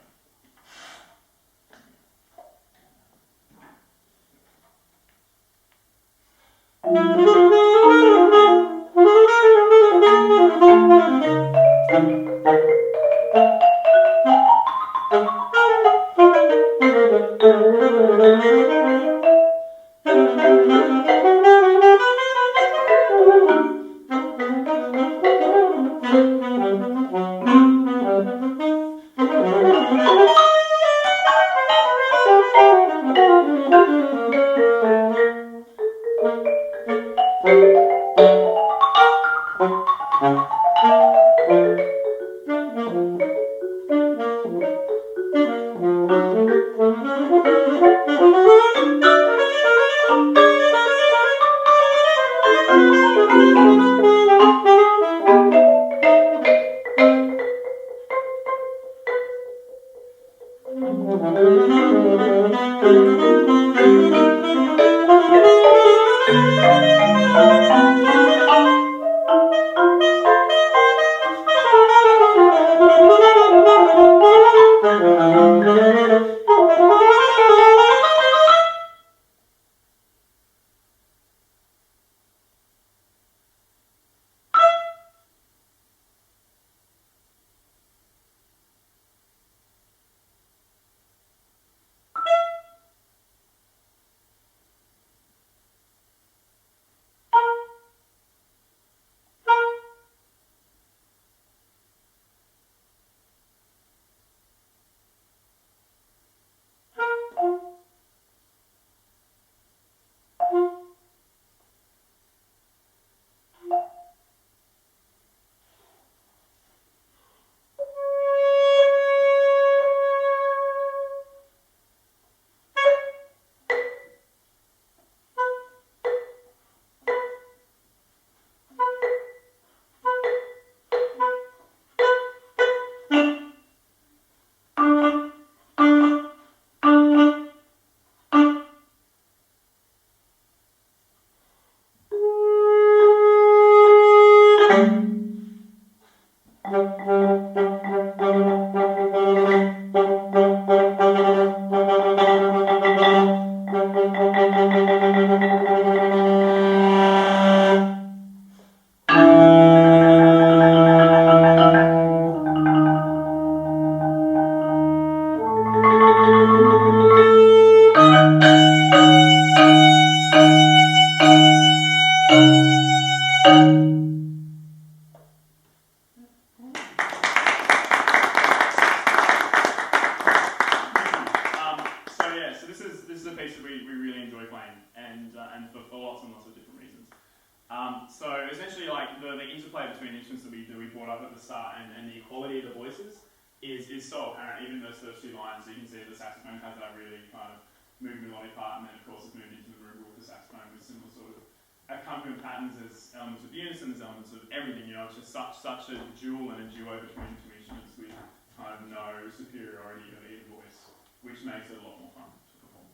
So essentially, like the interplay between instruments that we brought up at the start and the equality of the voices is so apparent. Even those first two lines, you can see the saxophone has that really kind of moved melodic part, and then of course it's moved into the marimba with the saxophone with similar sort of accompaniment patterns. There's elements of unison, there's elements of everything. You know, it's just such a duel and a duo between two instruments with kind of no superiority of either voice, which makes it a lot more fun to perform.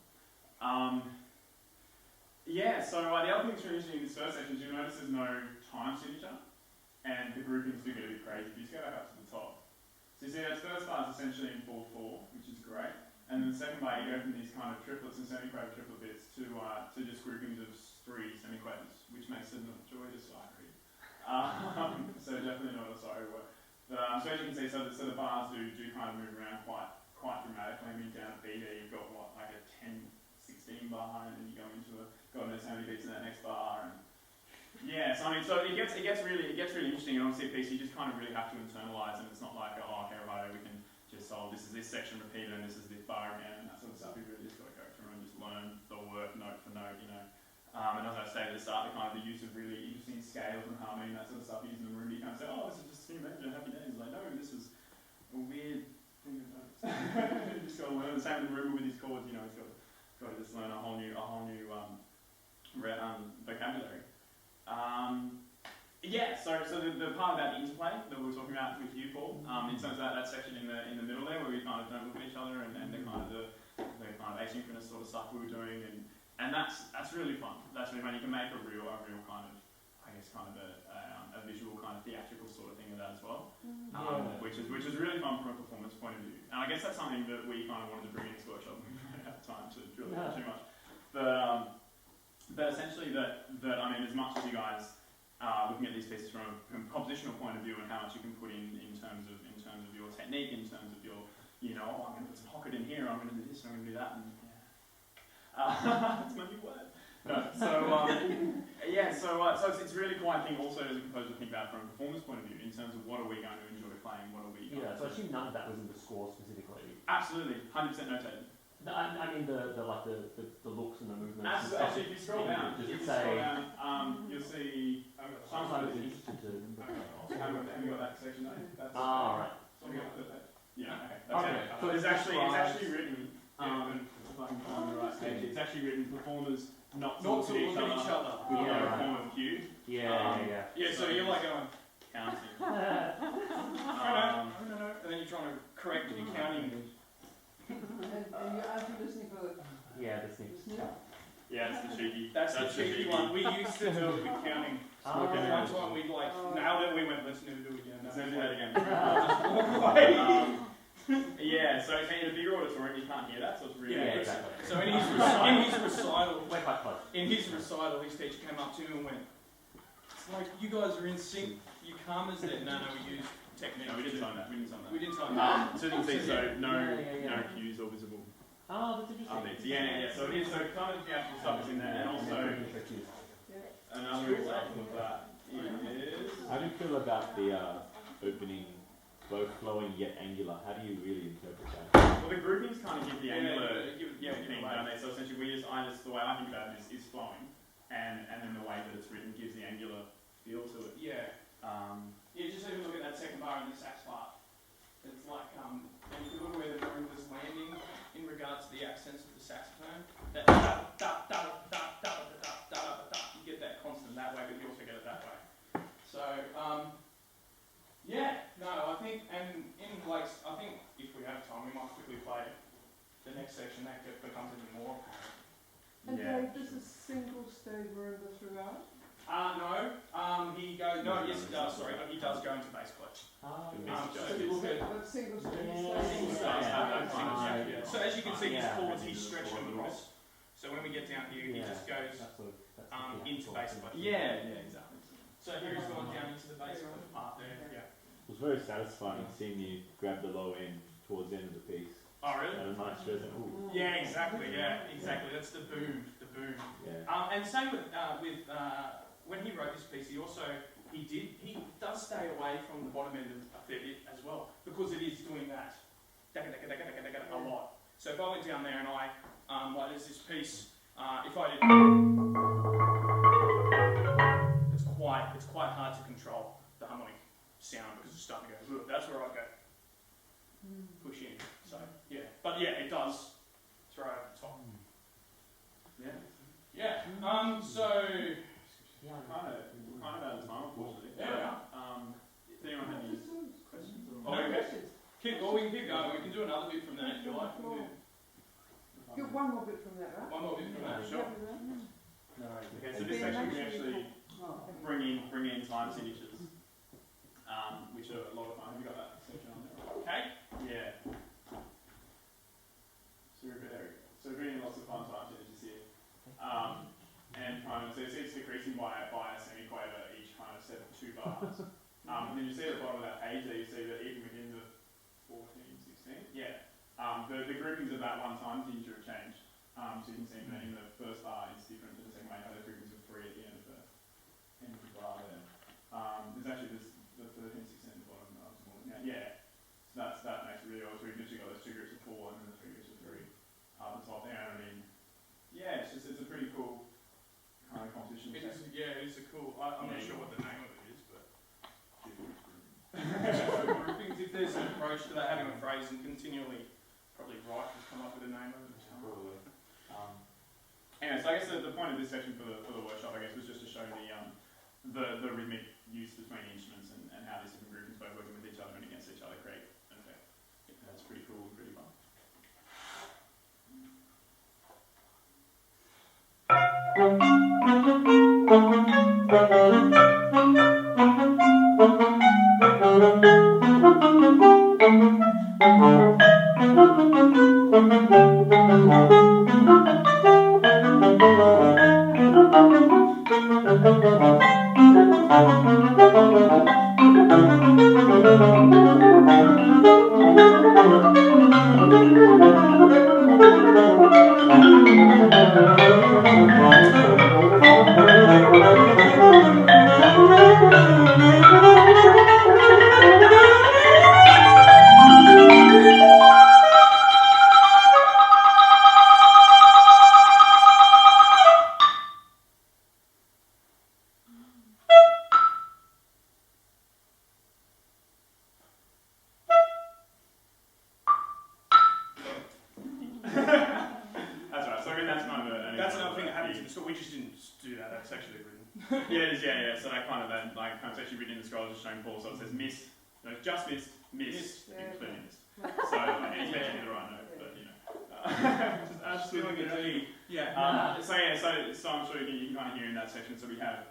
Yeah, so the other thing that's really interesting in this first section is you'll notice there's no time signature, and the groupings do get a bit crazy. If you just go back up to the top. So you see that first bar is essentially in 4/4, which is great, and then the second bar you go from these kind of triplets and semi-quaver triplet bits to just groupings of 3 semi-quavers, which makes it a joy to sight read. So definitely not a sorry word. But, so as you can see, so the bars do kind of move around quite dramatically. I mean, down at B there you've got what, like a 10-16 bar, and then you go into God knows how many beats in that next bar, and yeah, so I mean, so it gets really interesting, and obviously a piece you just kind of really have to internalise, and it's not like, oh, okay, right, we can just this is this section repeated, and this is this bar again, and that sort of stuff. You really just got to go through and just learn the work note for note, you know. And as I stated at the start, the kind of the use of really interesting scales and harmony and that sort of stuff using the marimba, you can't say, oh, this is just C major, happy days. Like, no, this is a weird thing of notes. You just got to learn. The same with the marimba with his chords, you know, he's got to just learn a whole new vocabulary. Yeah, so the part about the interplay that we were talking about with you, Paul, in terms of that section in the middle there where we kind of don't look at each other and the kind of asynchronous sort of stuff we were doing, and that's really fun. That's really fun. You can make a real kind of, I guess, kind of a visual kind of theatrical sort of thing of that as well, which is really fun from a performance point of view. And I guess that's something that we kind of wanted to bring in this workshop. We don't have time to drill into too much, but essentially that I mean, as much as you guys looking at these pieces from a compositional point of view and how much you can put in terms of your technique, in terms of your, I'm going to put some pocket in here, I'm going to do this, I'm going to do that, and that's my new word. No, so it's really quite a thing also as a composer to think about from a performance point of view in terms of what are we going to enjoy playing, what are we going to so I assume none of that was in the score specifically. Absolutely, 100% notated. No, I mean the looks and the movements. Actually, if you scroll down, you'll see. Sometimes it's interesting to. Have you got that section there? That's right. Yeah. Okay. So it's actually written. It's actually written performers not to look at each other with no form of cue. Yeah. So you're like going counting. No, and then you're trying to correct your counting. And you're actually listening for the... Yeah, the snips. Yeah, that's the cheeky. That's the cheeky one. We used to do it with counting. One time we nailed it, we went, let's never do it again. Let's never do that again. Just walk away. Yeah, so in a bigger auditorium you can't hear that, so it's really exactly. So in his recital, we're quite close. In his recital, his teacher came up to him and went, "It's like you guys are in sync. You calmers there." No, we used technique. No, we didn't time that. We didn't time that. So no cues or visible. Oh, that's interesting. Yeah. So it is. So kind of the actual stuff is in there, and also another example of that is. How do you feel about the opening? Both flowing yet angular. How do you really interpret that? Well, the groupings kind of give the angular thing, don't they? So essentially, the way I think about it is flowing, and then the way that it's written gives the angular feel to it. Yeah. Just even look at that second bar in the sax part. It's like, and you can look where the marimba's landing in regards to the accents of the saxophone. That da da da da da da da da. You get that constant that way, but you also get it that way. So, I think, and I think if we have time, we might quickly play the next section. That becomes even more apparent. And Dave, does a single stay marimba throughout? No. He goes. No, yes, he does. Sorry, but he does go into bass clutch. So you look at single stay. So as you can see, his chords he's stretching them across. So when we get down here, he just goes into bass clutch. Yeah, exactly. So here he's gone down into the bass clutch part there. Yeah. It was very satisfying seeing you grab the low end towards the end of the piece. Oh, really? That was nice resonant. Yeah, exactly. That's the boom. Yeah. And same with when he wrote this piece, he does stay away from the bottom end a fair bit as well, because it is doing that a lot. So if I went down there and there's this piece, if I did, it's quite hard to control the harmonic sound because it's starting to go. That's where I go push in. So it does throw over the top. We're kind of out of time, unfortunately. Yeah. Does anyone have any questions? No questions. We can keep going. We can do another bit from that if you like. Get one more bit from that, right? One more bit from that, sure. Okay, so this section we actually bring in time signatures, which are a lot of fun. Have you got that section on there? Okay. Yeah. So there we go. So we're bringing lots of fun time signatures here. And kind of, so it's decreasing by a semi-quaver each kind of set of 2 bars. And then you see at the bottom of that page there, you see that even within the 14, 16, the groupings of that one time signature have changed. So you can see that in the first bar it's different to the second bar, the groupings of 3 at the end of the bar there. There's actually the 13, 16 at the bottom. So that makes it really odd. So we've literally got those 2 groups of 4 and then the 3 groups of 3 at the top there. I mean, it's a pretty cool kind of composition. It is a cool. I'm not sure what the name of it is, but groupings. If there's an approach to that, having a phrase and continually probably write has come up with a name of it. Anyway, so I guess the point of this section for the workshop, I guess, was just to show the rhythmic use between instruments and how these different groupings, both working with each other and against each other, create an effect. That's pretty cool and pretty fun. That's right. So I mean, that's kind of That's another thing that happens in the score. We just didn't do that. That's actually written. Yeah, it is. Yeah. So that kind of it's actually written in the scroll, just showing Paul. So it says missed, no, just missed, missed, including missed. So he's mentioning the right note, but you know, just absolutely good. Yeah. So I'm sure you can kind of hear in that section. So we have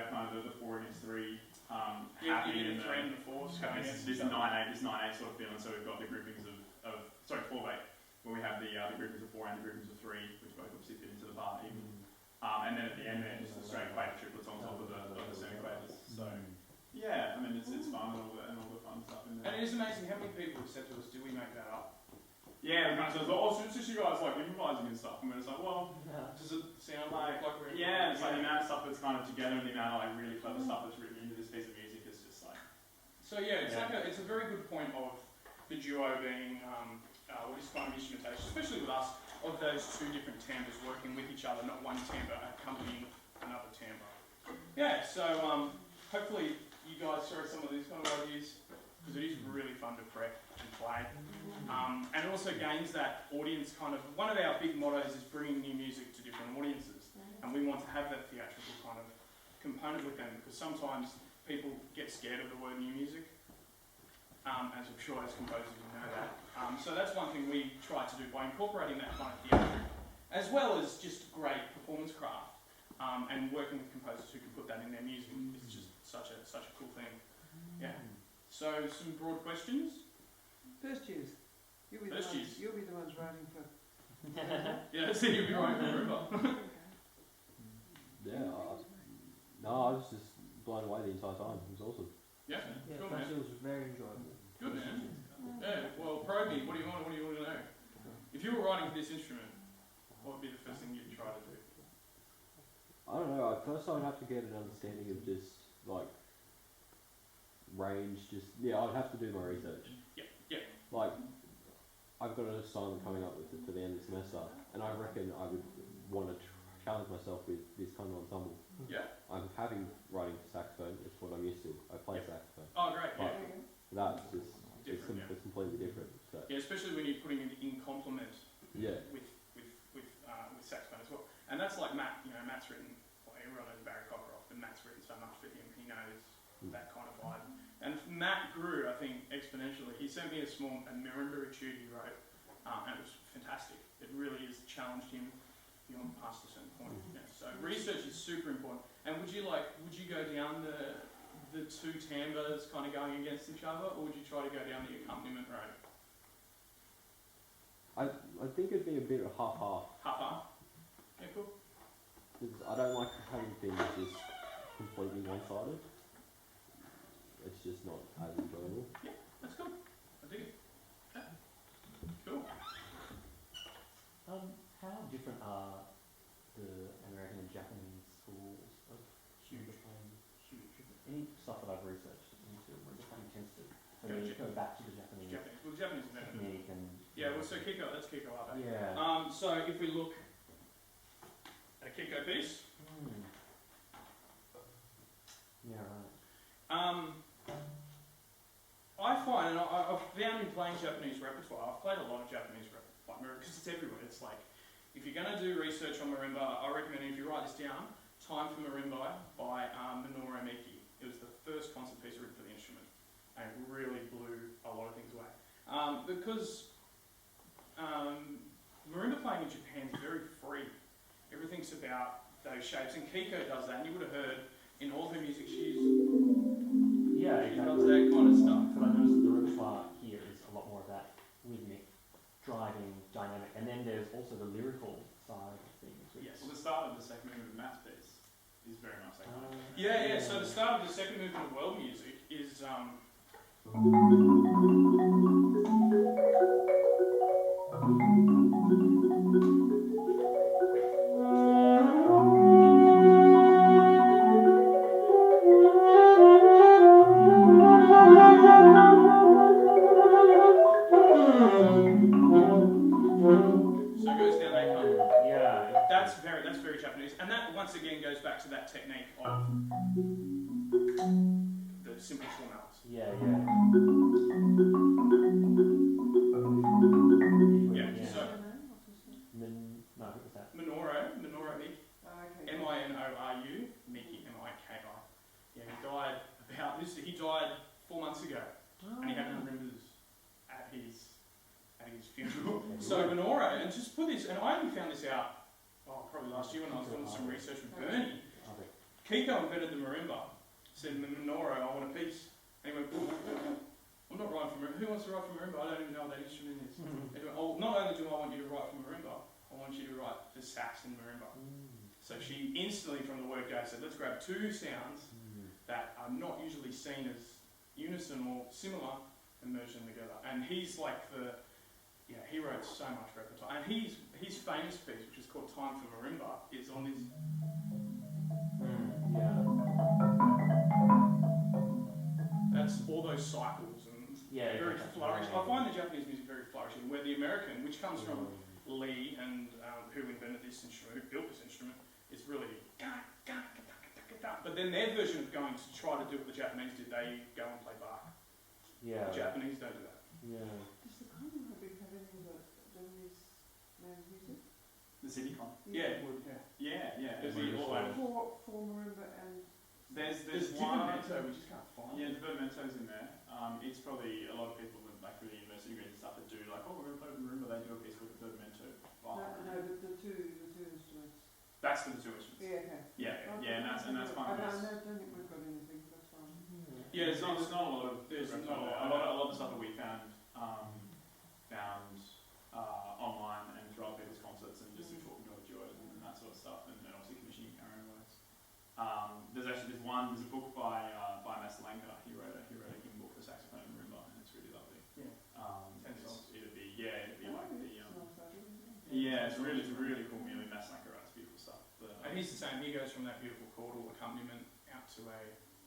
kind of the 4 against 3. Happy in and the 3 and the 4s coming against this 9/8 sort of feeling. So we've got the groupings of 4/8. When we have the groupings of 4 and the groupings of 3, which both obviously fit into the bar even. And then at the end there, just the straight quaver triplets on top of the semi-quavers. So, yeah, I mean, it's fun and all the fun stuff in there. And it is amazing how many people have said to us, do we make that up? Yeah, we kind of says, oh, so it's just you guys like improvising and stuff. And we're just like, well, does it sound like we're yeah, it's like the amount of stuff that's kind of together and the amount of like really clever stuff that's written into this piece of music is just like... So yeah, it's a very good point of the duo being what is kind of instrumentation, especially with us, of those 2 different timbres working with each other, not one timbre accompanying another timbre. Yeah, so hopefully you guys share some of these kind of ideas, because it is really fun to prep and play. And it also gains that audience kind of, one of our big mottos is bringing new music to different audiences, and we want to have that theatrical kind of component with them, because sometimes people get scared of the word new music. As I'm sure as composers you know that. So that's one thing we try to do by incorporating that kind of theatre, as well as just great performance craft, and working with composers who can put that in their music. It's just such a cool thing. Yeah. So some broad questions. First years. You'll be the ones writing for. Yeah, so you'll be writing for River. Yeah. No, I was just blown away the entire time. It was awesome. Yeah. Cool, man. It was very enjoyable. Good, man. Yeah, well, probe me. What do you want to know? If you were writing for this instrument, what would be the first thing you'd try to do? I don't know. First, I'd have to get an understanding of just like range. I'd have to do my research. Yeah. Like, I've got an assignment coming up with it for the end of the semester, and I reckon I would want to challenge myself with this kind of ensemble. Yeah. I'm happy writing for saxophone. It's what I'm used to. I play saxophone. Oh, great. But that's just Different, it's completely different. So. Yeah, especially when you're putting it in complement. Yeah. With saxophone as well, and that's like Matt. You know, Matt's written. Well, everyone knows Barry Cockcroft, but Matt's written so much for him. He knows that kind of vibe. And Matt grew, I think, exponentially. He sent me a marimba etude he wrote, and it was fantastic. It really has challenged him beyond past a certain point. Yeah, so research is super important. And would you go down the 2 timbres kind of going against each other, or would you try to go down the accompaniment road? I think it'd be a bit of half-half. Half-half? Yeah, cool. Because I don't like having things just completely one-sided. It's just not as enjoyable. Yeah, that's cool. I dig it. Yeah. Cool. How different are the American and Japanese schools of huge playing, any stuff that I've researched into, Japan tends to go back to the Japanese. Well, Japanese is better. Technique and yeah, well, so Kiko, let's Kiko up. Yeah. So if we look at a Kiko piece. Yeah, right. I find, and I've found in playing Japanese repertoire, I've played a lot of Japanese repertoire because it's everywhere. It's like, if if you're going to do research on marimba, I recommend if you write this down, Time for Marimba by Minoru Miki. It was the first concert piece written for the instrument, and it really blew a lot of things away. Because marimba playing in Japan is very free. Everything's about those shapes, and Kiko does that, and you would have heard in all her music she does that kind of stuff. But I noticed that the repertoire here is a lot more of that rhythmic, driving, dynamic, and then there's also the lyrical side of things. Yes. Well, the start of the second movement of Matt's piece is very much like that. Yeah. So the start of the second movement of world music is so it goes down that kind of. Yeah. That's very Japanese, and that once again goes back to that technique of the simple four notes. Yeah. So No, what was that? Minoru Miki, Okay. Minoru Miki, Miki. Yeah, he died 4 months ago, and he had no members at his funeral. So Minoru, and just put this, and I only found this out probably last year when I was doing some research with Bernie. Kiko invented the marimba. Said, Minoru, I want a piece. And he went, I'm not writing for marimba. Who wants to write for marimba? I don't even know what that instrument is. And he went, not only do I want you to write for marimba, I want you to write for sax and marimba. So she instantly from the word go said, let's grab two sounds that are not usually seen as unison or similar and merge them together. And he's like he wrote so much repertoire. And his famous piece, which is called Time for Marimba, is on this. That's all those cycles and very flourishing. I find the Japanese music very flourishing, where the American, which comes from Lee and who invented this instrument, who built this instrument, is really. But then their version of going to try to do what the Japanese did, they go and play Bach. Yeah. The Japanese don't do that. Yeah. Does the Congo Big have anything to do with music? The CityCon. Yeah, it would. Yeah. There's For marimba and... There's one. one. We just can't find. Yeah, the Divertimento's in there. It's probably a lot of people with like the university degrees and stuff that do like, we're going to play with marimba. They do a piece called the Divertimento. No, but the two instruments. That's for the two instruments. Yeah, okay. And that's I fine. don't think we've got anything, that's fine. Yeah, There's not a lot of a lot of the stuff that we found online and through other people's concerts and just through talking to George and that sort of stuff, and then obviously commissioning our own works. There's a book by Master Lanka. He wrote a hymn book for saxophone and marimba, and it's really lovely. Yeah. It'd be like the it's a really cool music. Master Lanka writes beautiful stuff. And he's the same. He goes from that beautiful chordal accompaniment out to a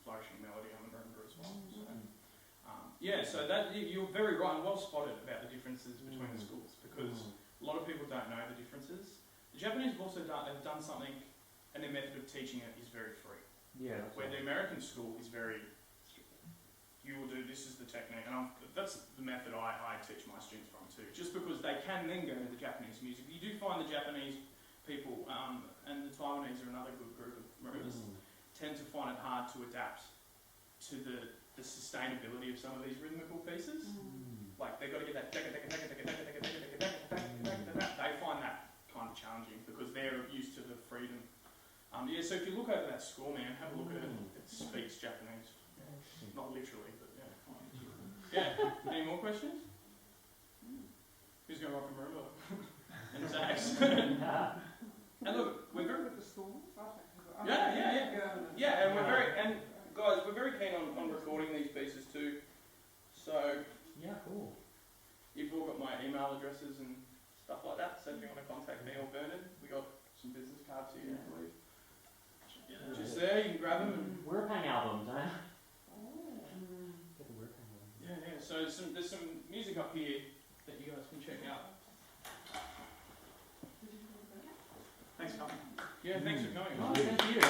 flourishing melody on the marimba as well. So that you're very right and well spotted about the differences between the schools, because a lot of people don't know the differences. The Japanese have also done something, and their method of teaching it is very free. Yeah. Where the American school is very strict. You will do this is the technique, and that's the method I teach my students from too. Just because they can then go to the Japanese music, you do find the Japanese people and the Taiwanese are another good group of marimbas tend to find it hard to adapt to the sustainability of some of these rhythmical pieces. Like they've got to get that they find that kind of challenging because they're used to the freedom. So if you look over that score, man, have a look at it. It speaks Japanese. Not literally, but Any more questions? Who's going to rock a marimba? And sax. And look, we're very at the school. Yeah, and we're very keen on recording these pieces too. So cool. you've all got my email addresses and stuff like that. So if you want to contact me or Bernard, we got some business cards here, I believe. Just there, you can grab them. And Working albums, eh? Get the working albums. yeah. So there's some music up here that you guys can check out. Thanks for coming. Yeah, thanks for coming. Thank you.